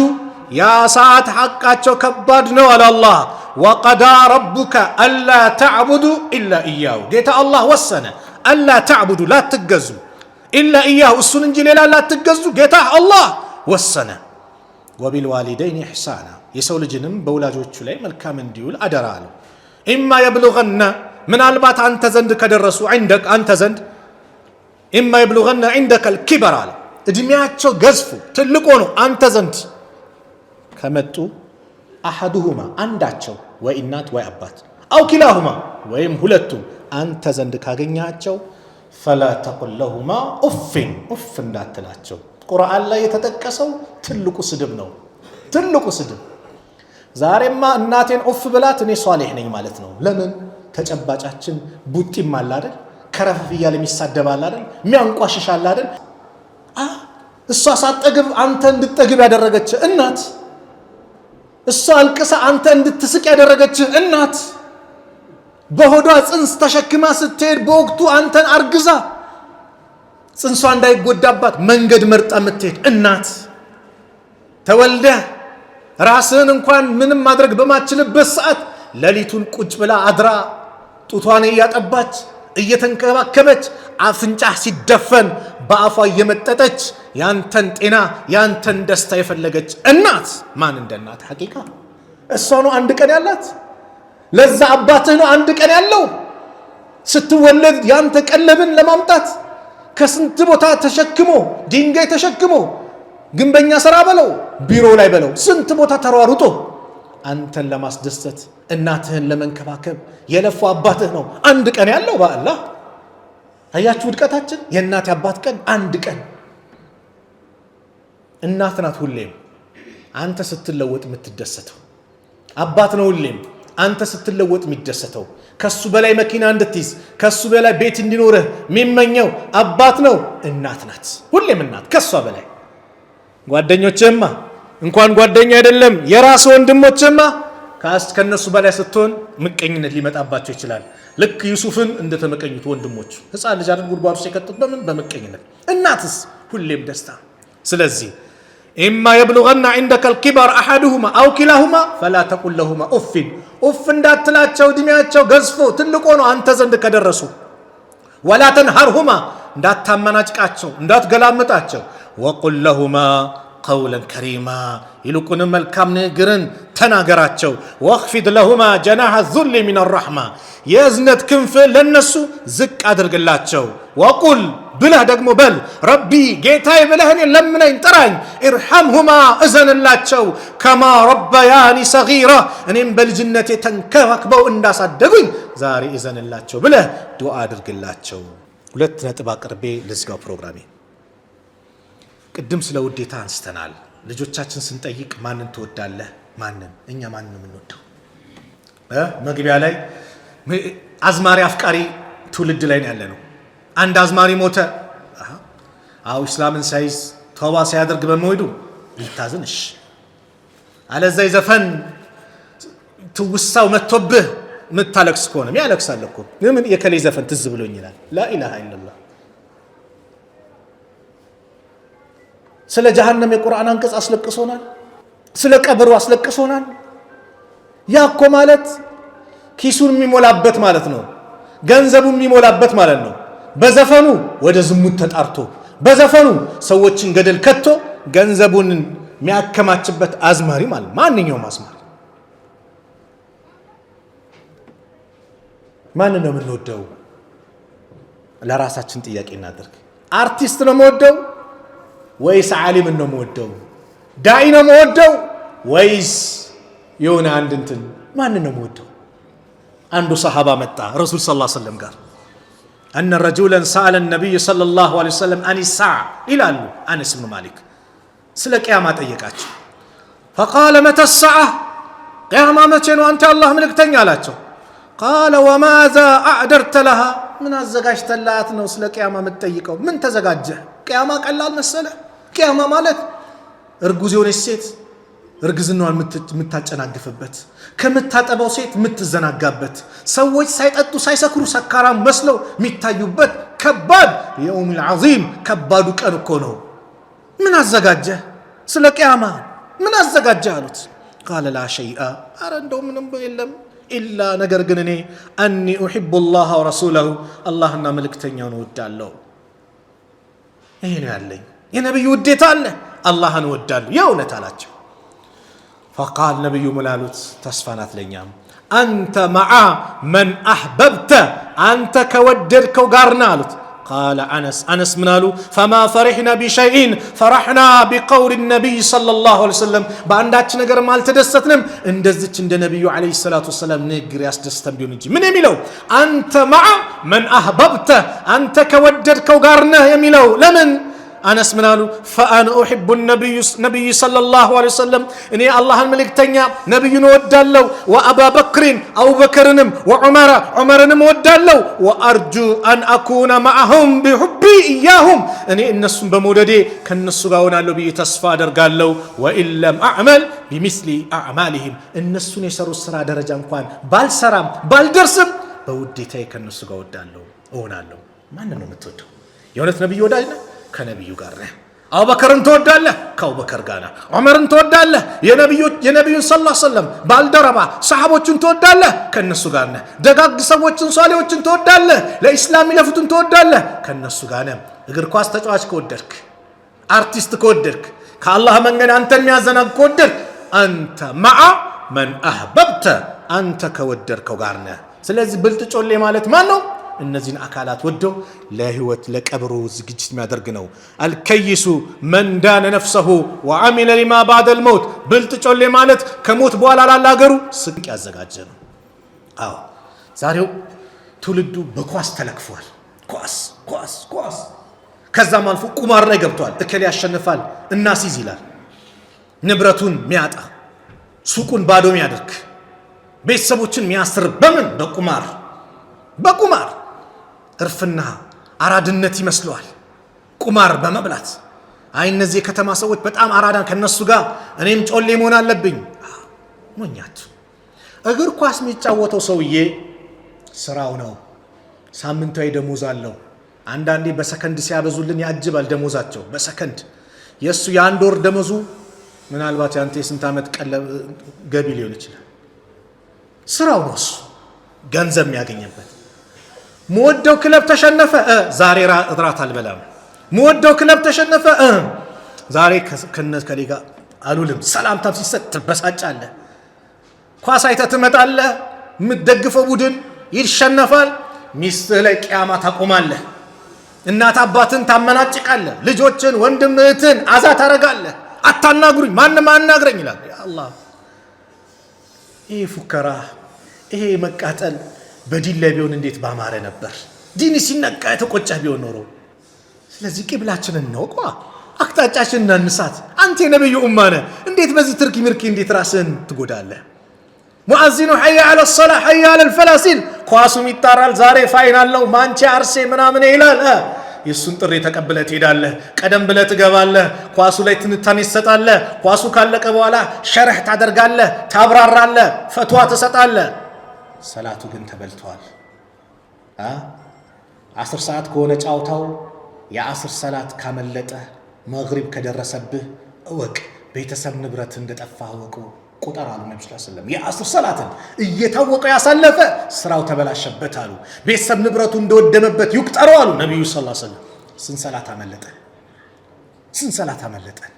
ያ ሰዓት ሐቃቸው ከባድ ነው አለ አላህ። ወቀዳ ረቡከ አላ ተዕቡዱ ኢላ ኢያሁ፣ ጌታ አላህ ወሰነ። አላ ተዕቡዱ ላትገዙ፣ ኢላ ኢያሁ እሱን እንጂ ሌላ ላትገዙ ጌታ አላህ ወሰነ። ወቢልዋሊደይን ኢሕሳና፣ የሰው ልጅንም በወላጆቹ ላይ መልካም እንዲውል አደራ አለው። ኢማ የብሉገነ፣ ምናልባት አንተ ዘንድ ከደረሱ አንተ ዘንድ ኢማ የብሉገነ ዒንደከ ልኪበር አለ፣ እድሜያቸው ገዝፉ ትልቅ ሆኖ አንተ ዘንድ ከመጡ አሐዱሁማ አንዳቸው፣ ወይ እናት ወይ አባት፣ አው ኪላሁማ ወይም ሁለቱም አንተ ዘንድ ካገኛቸው ፈላ ተቁል ለሁማ ኡፍን፣ ኡፍ እንዳትላቸው። ቁርአን ላይ የተጠቀሰው ትልቁ ስድብ ነው። ትልቁ ስድብ ዛሬማ እናቴን ኡፍ ብላት እኔ ሷሊህ ነኝ ማለት ነው። ለምን? ተጨባጫችን ቡጢም አለ አይደል? ከረፈፍ እያለ የሚሳደባል አይደል? የሚያንቋሽሻል አይደል? እሷ ሳትጠግብ አንተ እንድትጠግብ ያደረገች እናት፣ እሷ አልቅሳ አንተ እንድትስቅ ያደረገች እናት፣ በሆዷ ጽንስ ተሸክማ ስትሄድ በወቅቱ አንተን አርግዛ ጽንሷ እንዳይጎዳባት መንገድ መርጣ የምትሄድ እናት፣ ተወልደህ ራስህን እንኳን ምንም ማድረግ በማትችልበት ሰዓት ሌሊቱን ቁጭ ብላ አድራ ጡቷን እያጠባች እየተንከባከበች አፍንጫህ ሲደፈን በአፏ እየመጠጠች ያንተን ጤና ያንተን ደስታ የፈለገች እናት ማን እንደ እናት? ሐቂቃ እሷ ነው አንድ ቀን ያላት። ለዛ አባትህ ነው አንድ ቀን ያለው። ስትወለድ ያንተ ቀለብን ለማምጣት ከስንት ቦታ ተሸክሞ ድንጋይ ተሸክሞ ግንበኛ ስራ በለው ቢሮ ላይ በለው ስንት ቦታ ተሯሩጦ አንተን ለማስደሰት እናትህን ለመንከባከብ የለፉ አባትህ ነው አንድ ቀን ያለው በአላህ። አያችሁ ውድቀታችን፣ የእናት አባት ቀን አንድ ቀን። እናት ናት ሁሌም አንተ ስትለወጥ የምትደሰተው፣ አባት ነው ሁሌም አንተ ስትለወጥ የሚደሰተው። ከሱ በላይ መኪና እንድትይዝ ከሱ በላይ ቤት እንዲኖርህ የሚመኘው አባት ነው። እናት ናት ሁሌም እናት ከሷ በላይ። ጓደኞችህማ እንኳን ጓደኛ አይደለም የራስ ወንድሞችህማ ከነሱ በላይ ስትሆን ምቀኝነት ሊመጣባቸው ይችላል። ልክ ዩሱፍን እንደተመቀኙት ወንድሞቹ ህፃን ልጅ አይደል ጉድጓድ ውስጥ የከተቱት በምቀኝነት። እናትስ ሁሌም ደስታ። ስለዚህ ኢማ የብሉገና ዐንደከ አልኪበር አሐዱሁማ አው ኪላሁማ ፈላ ተቁል ለሁማ ኡፍን፣ ኡፍ እንዳትላቸው እድሜያቸው ገዝፎ ትልቅ ሆኖ አንተ ዘንድ ከደረሱ። ወላ ተንሀርሁማ፣ እንዳታመናጭቃቸው እንዳትገላምጣቸው። ወቁል ለሁማ ቀውለን ከሪማ፣ ይልቁንም መልካም ንግግርን ተናገራቸው። ወኽፊድ ለሁማ ጀናሐ ዙሊ ሚን አራሕማ፣ የእዝነት ክንፍ ለነሱ ዝቅ አድርግላቸው። ወቁል ብለህ ደግሞ በል ረቢ ጌታዬ ብለህ እኔን ለምነኝ ጥራኝ፣ ኢርሐምሁማ እዘንላቸው፣ ከማ ረበያኒ ሰጊራ እኔም በልጅነቴ ተንከባክበው እንዳሳደጉኝ ዛሬ እዘንላቸው ብለህ ዱዓ አድርግላቸው። 2 ነጥብ አቅርቤ ልዝጋው ፕሮግራሜ። ቅድም ስለ ውዴታ አንስተናል። ልጆቻችን ስንጠይቅ ማንን ትወዳለህ? ማንን? እኛ ማንን ነው የምንወደው? መግቢያ ላይ አዝማሪ አፍቃሪ ትውልድ ላይ ያለ ነው። አንድ አዝማሪ ሞተ። አው እስላምን ሳይዝ ተውባ ሳያደርግ በመሄዱ ልታዝንሽ፣ አለዛ ዘፈን ትውሳው መጥቶብህ ምታለቅስ ከሆነ ያለቅሳል እኮ ምን የከሌ ዘፈን ትዝ ብሎኝ ይላል። ላኢላሃ ኢላላህ። ስለ ጀሃነም የቁርአን አንቀጽ አስለቅሶናል። ስለ ቀብሩ አስለቅሶናል። ያኮ ማለት ኪሱን የሚሞላበት ማለት ነው፣ ገንዘቡን የሚሞላበት ማለት ነው። በዘፈኑ ወደ ዝሙት ተጣርቶ በዘፈኑ ሰዎችን ገደል ከቶ ገንዘቡን የሚያከማችበት አዝማሪ ማለት ማንኛውም አዝማሪ። ማንን ነው የምንወደው? ለራሳችን ጥያቄ እናድርግ። አርቲስት ነው የምወደው ወይስ ዓሊምን ነው የምወደው? ዳኢ ነው የምወደው ወይስ የሆነ አንድ እንትን? ማንን ነው የምወደው? አንዱ ሰሃባ መጣ ረሱል ሰለላሁ ዐለይሂ ወሰለም ጋር أن رجلا سأل النبي صلى الله عليه وسلم عن الساعة ይላሉ አነስ ብኑ ማሊክ። ስለ ቂያማ ጠየቃቸው። فقال متى الساعة ቂያማ መቼ ነው አንተ አላህ መልእክተኛ አላቸው። قال وماذا أعدرت لها ምን አዘጋጅተላት ነው ስለ ቂያማ የምትጠይቀው? ምን ተዘጋጀ? ቂያማ ቀላል መሰለ? ቂያማ ማለት እርጉዝ የሆነች ሴት እርግዝናዋን የምታጨናግፍበት፣ ከምታጠባው ሴት የምትዘናጋበት፣ ሰዎች ሳይጠጡ ሳይሰክሩ ሰካራም መስለው የሚታዩበት ከባድ የውሙል ዐዚም ከባዱ ቀን እኮ ነው። ምን አዘጋጀ ስለ ቂያማ ምን አዘጋጀ አሉት። ቃለ ላ ሸይአ፣ አረ እንደው ምንም የለም ኢላ ነገር ግን እኔ አኒ ኡሒቡ ላህ ወረሱለሁ አላህና መልእክተኛውን እወዳለሁ። ይሄ ነው ያለኝ፣ የነቢዩ ውዴታ አለ፣ አላህን እወዳለሁ የእውነት አላቸው። ፈቃል ነቢዩ ሙላሉት ተስፋናት ለኛም አንተ መዓ መን አሕበብተ አንተ ከወደድከው ጋርና አሉት። ቃለ አነስ ምናሉ ፈማ ፈሪሕና ቢሸይኢን ፈረሕና ቢቀውል ነቢይ ሰለላሁ ዐለይሂ ወሰለም በአንዳች ነገርም አልተደሰትንም እንደዚች እንደ ነቢዩ ዐለይሂ ሰላቱ ወሰላም ንግግር ያስደስተን ቢሆን እንጂ። ምን የሚለው አንተ መዓ መን አሕበብተ አንተ ከወደድከው ጋርና የሚለው ለምን? አነስ ምናሉ ፈአነ ኡሒቡ ነቢይ ሰለላሁ ዐለይሂ ወሰለም እኔ አላህን መልእክተኛ ነቢዩን እወዳለሁ። ወአባ በክሪን አቡበክርንም፣ ወዑመረ ዑመርንም እወዳለሁ። ወአርጁ አን አኩነ መዐሁም ቢሑቢ ኢያሁም እኔ እነሱን በመውደዴ ከነሱ ጋር ሆናለሁ ብዬ ተስፋ አደርጋለሁ። ወኢን ለም አዕመል ቢሚስሊ አዕማሊሂም እነሱን የሰሩት ስራ ደረጃ እንኳን ባልሰራም ባልደርስም በውዴታዬ ከነሱ ጋር እወዳለሁ እሆናለሁ። ማንን ነው የምትወደው? የእውነት ነቢዩ ወዳጅ ነህ? ከነቢዩ ጋር ነህ። አቡበከርን ትወዳለህ? ከአቡበከር ጋር ነህ። ዑመርን ትወዳለህ? የነቢዩን ሰለላሁ ዐለይሂ ወሰለም ባልደረባ ሰሃቦችን ትወዳለህ? ከነሱ ጋር ነህ። ደጋግ ሰዎችን ሷሊዎችን ትወዳለህ? ለኢስላም ይለፉትን ትወዳለህ? ከነሱ ጋር ነህ። እግር ኳስ ተጫዋች ከወደድክ፣ አርቲስት ከወደድክ፣ ከአላህ መንገድ አንተን የሚያዘናግ ከወደድክ አንተ መዓ መን አሕበብተ አንተ ከወደድከው ጋር ነህ። ስለዚህ ብልጥ ጮሌ ማለት ማን ነው? እነዚህን አካላት ወዶ ለህይወት ለቀብሩ ዝግጅት የሚያደርግ ነው። አልከይሱ መን ዳነ ነፍሰሁ ወዐሚለ ሊማ ባዕደል መውት። ብልጥ ጮሌ ማለት ከሞት በኋላ ላለ ሀገሩ ስንቅ ያዘጋጀ ነው። አዎ ዛሬው ትውልዱ በኳስ ተለክፏል። ኳስ ከዛም አልፎ ቁማር ላይ ገብቷል። እከሌ ያሸንፋል እናሲዝ ይላል። ንብረቱን ሚያጣ ሱቁን ባዶ ሚያደርግ ቤተሰቦችን ሚያስር በምን በቁማር እርፍና አራድነት ይመስለዋል ቁማር በመብላት። አይ እነዚህ የከተማ ሰዎች በጣም አራዳን ከነሱ ጋር እኔም ጮሌ መሆን አለብኝ። ሞኛቱ እግር ኳስ የሚጫወተው ሰውዬ ስራው ነው። ሳምንታዊ ደሞዝ አለው። አንዳንዴ በሰከንድ ሲያበዙልን ያጅባል ደሞዛቸው በሰከንድ። የሱ የአንድ ወር ደሞዙ ምናልባት ያንተ የስንት ዓመት ቀለብ ገቢ ሊሆን ይችላል። ስራው ነው እሱ ገንዘብ የሚያገኝበት። መወደው ክለብ ተሸነፈ፣ ዛሬ እራት አልበላም። መወደው ክለብ ተሸነፈ፣ ዛሬ ከኔ ጋር አልውልም። ሰላምታም ሲሰጥ ትበሳጫለህ። ኳስ አይተህ ትመጣለህ። የምትደግፈው ቡድን ይሸነፋል። ሚስትህ ላይ ቂያማ ታቆማለህ። እናት አባትን ታመናጭቃለህ። ልጆችን ወንድም እህትን አዛ ታረጋለህ። አታናግሩኝ ማንም አናግረኝ ይላል። ያ አላህ ይሄ ፉከራ ይሄ መቃጠል በዲን ላይ ቢሆን እንዴት ባማረ ነበር። ዲን ሲነካ የተቆጨህ ቢሆን ኖሮ። ስለዚህ ቂብላችንን ነው አቅጣጫችንን እናንሳት። አንተ የነብዩ ኡማ ነህ። እንዴት በዚህ ትርኪ ምርኪ እንዴት ራስህን ትጎዳለህ? ሙአዚኑ ሐያ ዐለ ሶላህ ሐያ ዐለል ፈላህ ሲል ኳሱም ይጣራል። ዛሬ ፋይናል ነው ማንቼ አርሴ ምናምን ይላል። የሱን ጥሪ ተቀብለህ ትሄዳለህ። ቀደም ብለህ ትገባለህ። ኳሱ ላይ ትንታኔ ትሰጣለህ። ኳሱ ካለቀ በኋላ ሸርህ ታደርጋለህ፣ ታብራራለህ፣ ፈትዋ ትሰጣለህ። ሰላቱ ግን ተበልቷል። 10 ሰዓት ከሆነ ጫውታው የአስር ሰላት ካመለጠ መግሪብ ከደረሰብህ እወቅ ቤተሰብ ንብረት እንደጠፋ እወቁ። ቁጥር አሉ ነብዩ ሰለላሁ ዐለይሂ ወሰለም የአስር ሰላትን እየታወቀ ያሳለፈ ስራው ተበላሸበት አሉ። ቤተሰብ ንብረቱ እንደወደመበት ይቁጠረው አሉ ነብዩ ሰለላሁ ዐለይሂ ወሰለም። ስንት ሰላት አመለጠን?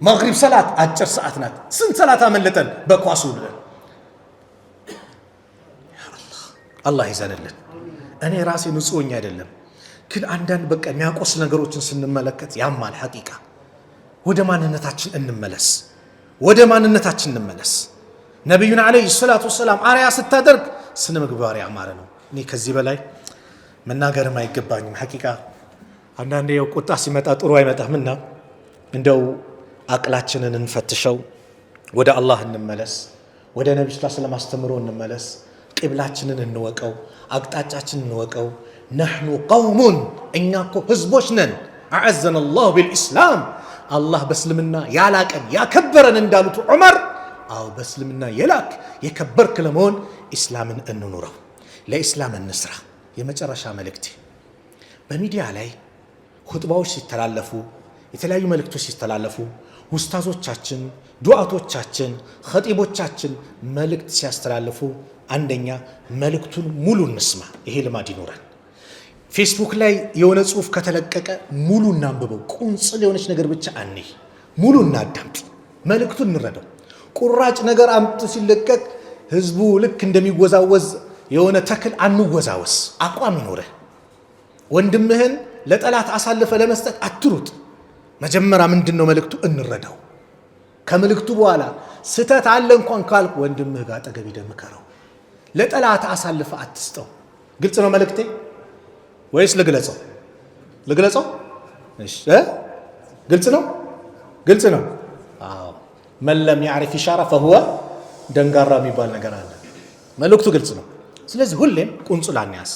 መግሪብ ሰላት አጭር ሰዓት ናት። ስንት ሰላት አመለጠን በኳሱ ብለን። አላህ ይዘንልን። እኔ ራሴ ንጹህ አይደለም፣ ግን አንዳንድ በቃ የሚያቆስ ነገሮችን ስንመለከት ያማል። ሐቂቃ ወደ ማንነታችን እንመለስ። ነብዩን አለይሂ ሰላቱ ወሰላም አርያ ስታደርግ ስነ ምግባር ያማረ ነው። እኔ ከዚህ በላይ መናገርም አይገባኝም። ሐቂቃ አንዳንዴ ያው ቁጣ ሲመጣ ጥሩ አይመጣምና እንደው አቅላችንን እንፈትሸው፣ ወደ አላህ እንመለስ፣ ወደ ነብዩ ሰለላሁ ዐለይሂ ወሰለም አስተምሮ እንመለስ፣ ቂብላችንን እንወቀው፣ አቅጣጫችንን እንወቀው። ነህኑ ቀውሙን እኛ እኮ ህዝቦች ነን። አዐዘነ አላሁ ቢልኢስላም አላህ በእስልምና ያላቀን ያከበረን እንዳሉት ዑመር፣ አዎ በእስልምና የላክ የከበርክ ለመሆን ኢስላምን እንኑረው፣ ለኢስላም እንስራ። የመጨረሻ መልእክቴ በሚዲያ ላይ ኹጥባዎች ሲተላለፉ፣ የተለያዩ መልእክቶች ሲተላለፉ ኡስታዞቻችን፣ ዱዓቶቻችን፣ ኸጢቦቻችን መልእክት ሲያስተላልፉ አንደኛ መልእክቱን ሙሉ እንስማ። ይሄ ልማድ ይኖራል። ፌስቡክ ላይ የሆነ ጽሁፍ ከተለቀቀ ሙሉ እናንብበው። ቁንጽል የሆነች ነገር ብቻ አንይ፣ ሙሉ እናዳምጥ፣ መልእክቱን እንረዳው። ቁራጭ ነገር አምጥ ሲለቀቅ ህዝቡ ልክ እንደሚወዛወዝ የሆነ ተክል አንወዛወስ። አቋም ይኖርህ። ወንድምህን ለጠላት አሳልፈ ለመስጠት አትሩጥ። መጀመሪያ ምንድነው መልእክቱ እንረዳው። ከመልእክቱ በኋላ ስተት አለ እንኳን ካልክ ወንድምህ ጋር አጠገብ ይደምከረው። ለጠላት አሳልፈ አትስጠው። ግልጽ ነው መልእክቴ ወይስ ልግለጸው? እሺ ግልጽ ነው። አዎ መለም ያዕሪፍ ኢሻራ ፈሁወ ደንጋራ የሚባል ነገር አለ። መልእክቱ ግልጽ ነው። ስለዚህ ሁሌም ቁንጹል አንያዝ።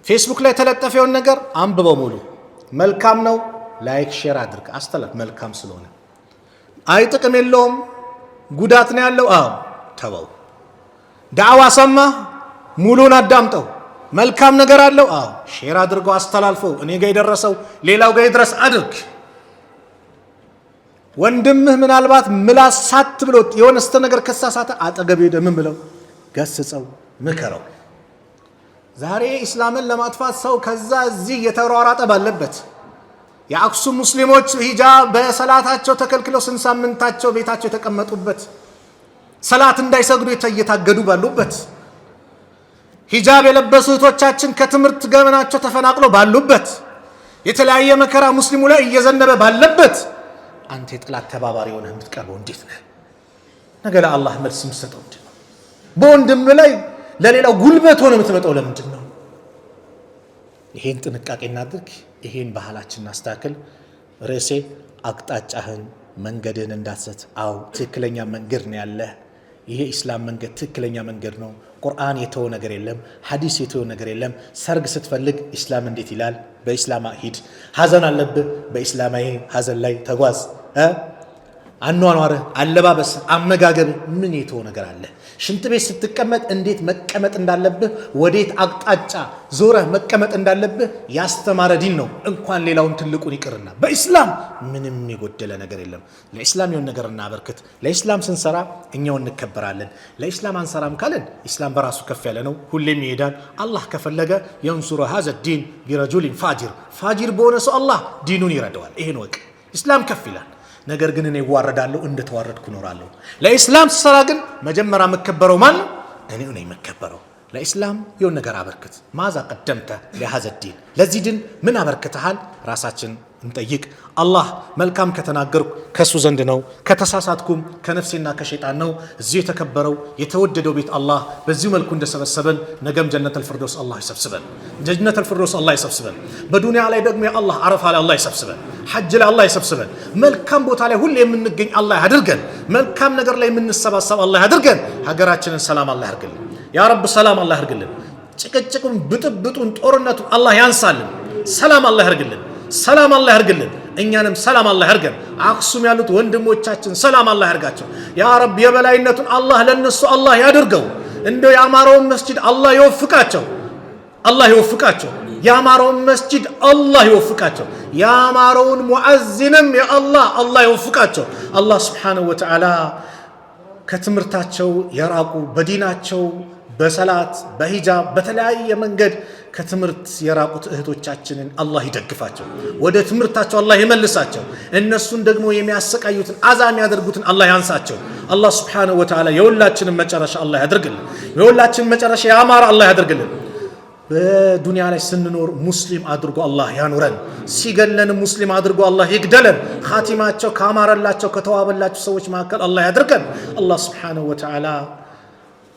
ፌስቡክ ላይ ተለጠፈውን ነገር አንብበው ሙሉ። መልካም ነው ላይክ ሼር አድርግ፣ አስተላልፍ። መልካም ስለሆነ አይ ጥቅም የለውም ጉዳት ነው ያለው፣ አዎ ተወው። ዳዕዋ ሰማ ሙሉን አዳምጠው። መልካም ነገር አለው፣ አዎ ሼር አድርገው፣ አስተላልፈው። እኔ ጋር የደረሰው ሌላው ጋር ይድረስ አድርግ። ወንድምህ ምናልባት ምላስ ሳት ብሎት የሆነ ስተ ነገር ከሳሳተ አጠገብ ሄደ ምን ብለው ገስጸው፣ ምከረው። ዛሬ እስላምን ለማጥፋት ሰው ከዛ እዚህ የተሯሯጠ ባለበት የአክሱም ሙስሊሞች ሂጃብ በሰላታቸው ተከልክለው ስንት ሳምንታቸው ቤታቸው የተቀመጡበት ሰላት እንዳይሰግዱ እየታገዱ ባሉበት ሂጃብ የለበሱ እህቶቻችን ከትምህርት ገበናቸው ተፈናቅለው ባሉበት የተለያየ መከራ ሙስሊሙ ላይ እየዘነበ ባለበት አንተ የጥላት ተባባሪ ሆነህ የምትቀርበው እንዴት ነህ? ነገ ለአላህ መልስ የምትሰጠው ምንድን ነው? በወንድም ላይ ለሌላው ጉልበት ሆነ የምትመጣው ለምንድን ነው? ይሄን ጥንቃቄ እናድርግ። ይሄን ባህላችንን አስተካክል። ርዕሴ አቅጣጫህን መንገድህን እንዳትሰት። አው ትክክለኛ መንገድ ነው ያለህ። ይሄ ኢስላም መንገድ ትክክለኛ መንገድ ነው። ቁርአን የተወ ነገር የለም፣ ሐዲስ የተወ ነገር የለም። ሰርግ ስትፈልግ ኢስላም እንዴት ይላል? በኢስላም ሂድ። ሐዘን አለብህ፣ በኢስላማዊ ሐዘን ላይ ተጓዝ። አኗኗርህ፣ አለባበስ፣ አመጋገብ ምን የተወ ነገር አለ? ሽንት ቤት ስትቀመጥ እንዴት መቀመጥ እንዳለብህ፣ ወዴት አቅጣጫ ዞረህ መቀመጥ እንዳለብህ ያስተማረ ዲን ነው። እንኳን ሌላውን ትልቁን ይቅርና በኢስላም ምንም የጎደለ ነገር የለም። ለኢስላም የሆነ ነገር እናበርክት። ለኢስላም ስንሰራ እኛው እንከበራለን። ለኢስላም አንሰራም ካለን ኢስላም በራሱ ከፍ ያለ ነው፣ ሁሌም ይሄዳል። አላህ ከፈለገ የንሱረ ሀዘ ዲን ቢረጁሊን ፋጂር በሆነ ሰው አላህ ዲኑን ይረዳዋል። ይሄን ወቅ ኢስላም ከፍ ይላል። ነገር ግን እኔ ዋረዳለሁ፣ እንደተዋረድኩ እኖራለሁ። ለኢስላም ስሰራ ግን መጀመሪያ መከበረው ማን ነው? እኔ ነኝ መከበረው። ለኢስላም የሆነ ነገር አበርክት። ማዛ ቀደምተ ለሀዘ ዲን፣ ለዚህ ዲን ምን አበርክተሃል? ራሳችን እንጠይቅ። አላህ መልካም ከተናገርኩ ከሱ ዘንድ ነው፣ ከተሳሳትኩም ከነፍሴና ከሸይጣን ነው። እዚህ የተከበረው የተወደደው ቤት አላህ በዚህ መልኩ እንደሰበሰበን ነገም ጀነተል ፊርደውስ አላህ ይሰብስበን። ጀነተል ፊርደውስ አላህ ይሰብስበን። በዱንያ ላይ ደግሞ የአላህ አረፋ ላይ አላህ ይሰብስበን። ሐጅ ላይ አላህ ይሰብስበን። መልካም ቦታ ላይ ሁሌ የምንገኝ አላህ ያድርገን። መልካም ነገር ላይ የምንሰባሰብ አላህ ያድርገን። ሀገራችንን ሰላም አላህ ያርግልን። ያ ረብ ሰላም አላህ ያርግልን። ጭቅጭቁን፣ ብጥብጡን፣ ጦርነቱን አላህ ያንሳልን። ሰላም አላህ ያርግልን። ሰላም አላህ ያርግልን። እኛንም ሰላም አላህ ያርገን። አክሱም ያሉት ወንድሞቻችን ሰላም አላህ ያርጋቸው። ያ ረብ የበላይነቱን አላህ ለነሱ አላህ ያድርገው። እንደው ያማረውን መስጂድ አላህ ይወፍቃቸው። አላህ ይወፍቃቸው። ያማረውን መስጂድ አላህ ይወፍቃቸው። ያማረውን ሙአዚንም አላህ ይወፍቃቸው። አላህ Subhanahu Wa Ta'ala ከትምህርታቸው የራቁ በዲናቸው በሰላት በሂጃብ በተለያየ መንገድ ከትምህርት የራቁት እህቶቻችንን አላህ ይደግፋቸው። ወደ ትምህርታቸው አላህ ይመልሳቸው። እነሱን ደግሞ የሚያሰቃዩትን አዛም ያደርጉትን አላህ ያንሳቸው። አላህ Subhanahu Wa Ta'ala የሁላችንን መጨረሻ አላህ ያድርግልን። የሁላችንን መጨረሻ ያማረ አላህ ያድርግልን። በዱንያ ላይ ስንኖር ሙስሊም አድርጎ አላህ ያኑረን። ሲገለን ሙስሊም አድርጎ አላህ ይግደለን። ኻቲማቸው ካማረላቸው ከተዋበላቸው ሰዎች መካከል አላህ ያድርገን። አላህ Subhanahu Wa Ta'ala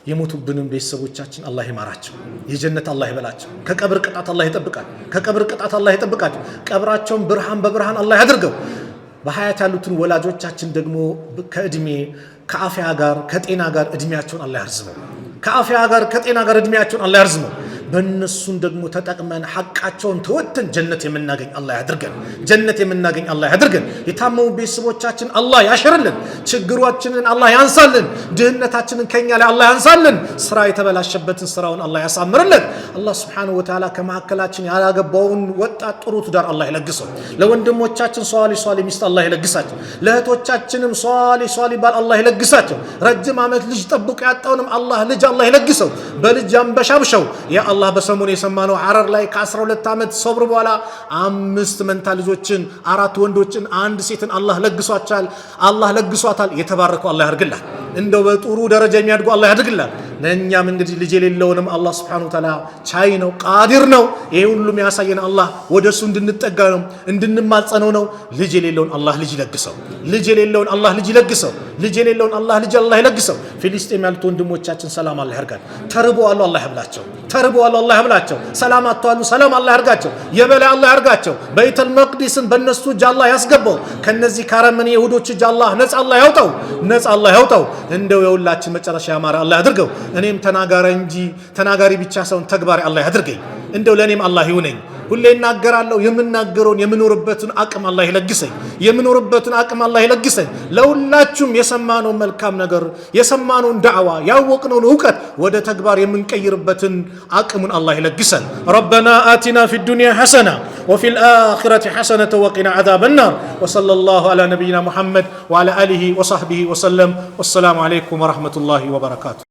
የሞቱብንን ቤተሰቦቻችን አላህ ይማራቸው፣ የጀነት አላህ ይበላቸው። ከቀብር ቅጣት አላህ ይጠብቃል። ከቀብር ቅጣት አላህ ይጠብቃቸው። ቀብራቸውን ብርሃን በብርሃን አላህ ያድርገው። በሐያት ያሉትን ወላጆቻችን ደግሞ ከእድሜ ከአፊያ ጋር ከጤና ጋር እድሜያቸውን አላህ ያርዝመው። ከአፊያ ጋር ከጤና ጋር እድሜያቸውን አላህ ያርዝመው። በእነሱን ደግሞ ተጠቅመን ሐቃቸውን ተወጥተን ጀነት የምናገኝ አላህ ያድርገን። ጀነት የምናገኝ አላህ ያድርገን። የታመሙ ቤተሰቦቻችን አላህ ያሽርልን። ችግሯችንን አላህ ያንሳልን። ድህነታችንን ከኛ ላይ አላህ ያንሳልን። ስራ የተበላሸበትን ስራውን አላህ ያሳምርልን። አላህ Subhanahu Wa Ta'ala ከመካከላችን ያላገባውን ወጣት ጥሩ ትዳር አላህ ይለግሰው። ለወንድሞቻችን ሷሊ ሚስት አላህ ይለግሳቸው። ለእህቶቻችንም ሷሊ ባል አላህ ይለግሳቸው። ረጅም ዓመት ልጅ ጠብቆ ያጣውንም አላህ ልጅ አላህ ይለግሰው። በልጅ አንበሻብሸው። ያ አላህ በሰሞኑ የሰማነው ሐረር ላይ ከ12 ዓመት ሶብር በኋላ 5 መንታ ልጆችን 4 ወንዶችን 1 ሴትን አላህ ለግሷታል። የተባረከው አላህ ያርግላል። እንደው በጥሩ ደረጃ የሚያድጉ አላህ ያድርግላል። ለኛም እንግዲህ ልጅ የሌለውንም አላህ Subhanahu Wa Ta'ala ቻይ ነው፣ ቃዲር ነው። ይሄ ሁሉም ያሳየን አላህ ወደሱ እንድንጠጋ ነው፣ እንድንማጸነው ነው። ልጅ የሌለውን አላህ ልጅ ይለግሰው። ልጅ የሌለውን አላህ ልጅ ይለግሰው። ልጅ የሌለውን አላህ ልጅ አላህ ይለግሰው። ፊሊስጤም ያሉት ወንድሞቻችን ሰላም አላህ ያርጋል። ተርበዋል አላህ ያብላቸው። አላህ ያብላቸው። ሰላም አጥተዋል፣ ሰላም አላህ ያርጋቸው። የበላይ አላህ ያርጋቸው። በይተል መቅዲስን በእነሱ እጅ አላህ ያስገባው። ከነዚህ ካረመኔ ይሁዶች እጅ አላህ ነፃ አላህ ያውጣው። እንደው የሁላችን መጨረሻ ያማረ አላህ ያድርገው። እኔም ተናጋሪ ብቻ ሳይሆን ተግባሪ አላህ ያድርገኝ። እንደው ለኔም አላህ ይሁነኝ። ሁሌ እናገራለሁ። የምናገረውን የምኖርበትን አቅም አላህ ይለግሰኝ። ለሁላችሁም የሰማነውን መልካም ነገር የሰማነውን ዳዕዋ ያወቅነውን ዕውቀት ወደ ተግባር የምንቀይርበትን አቅሙን አላህ ይለግሰን። ረበና አቲና ፊ ዱንያ ሐሰና ወፊ ልአኺረቲ ሐሰነተ ወቂና ዐዛበ ናር ወሰለላሁ ዐላ ነቢይና ሙሐመድ ወዐላ አሊሂ ወሰሕቢሂ ወሰለም። ወሰላሙ ዐለይኩም ወረሕመቱላሂ ወበረካቱ።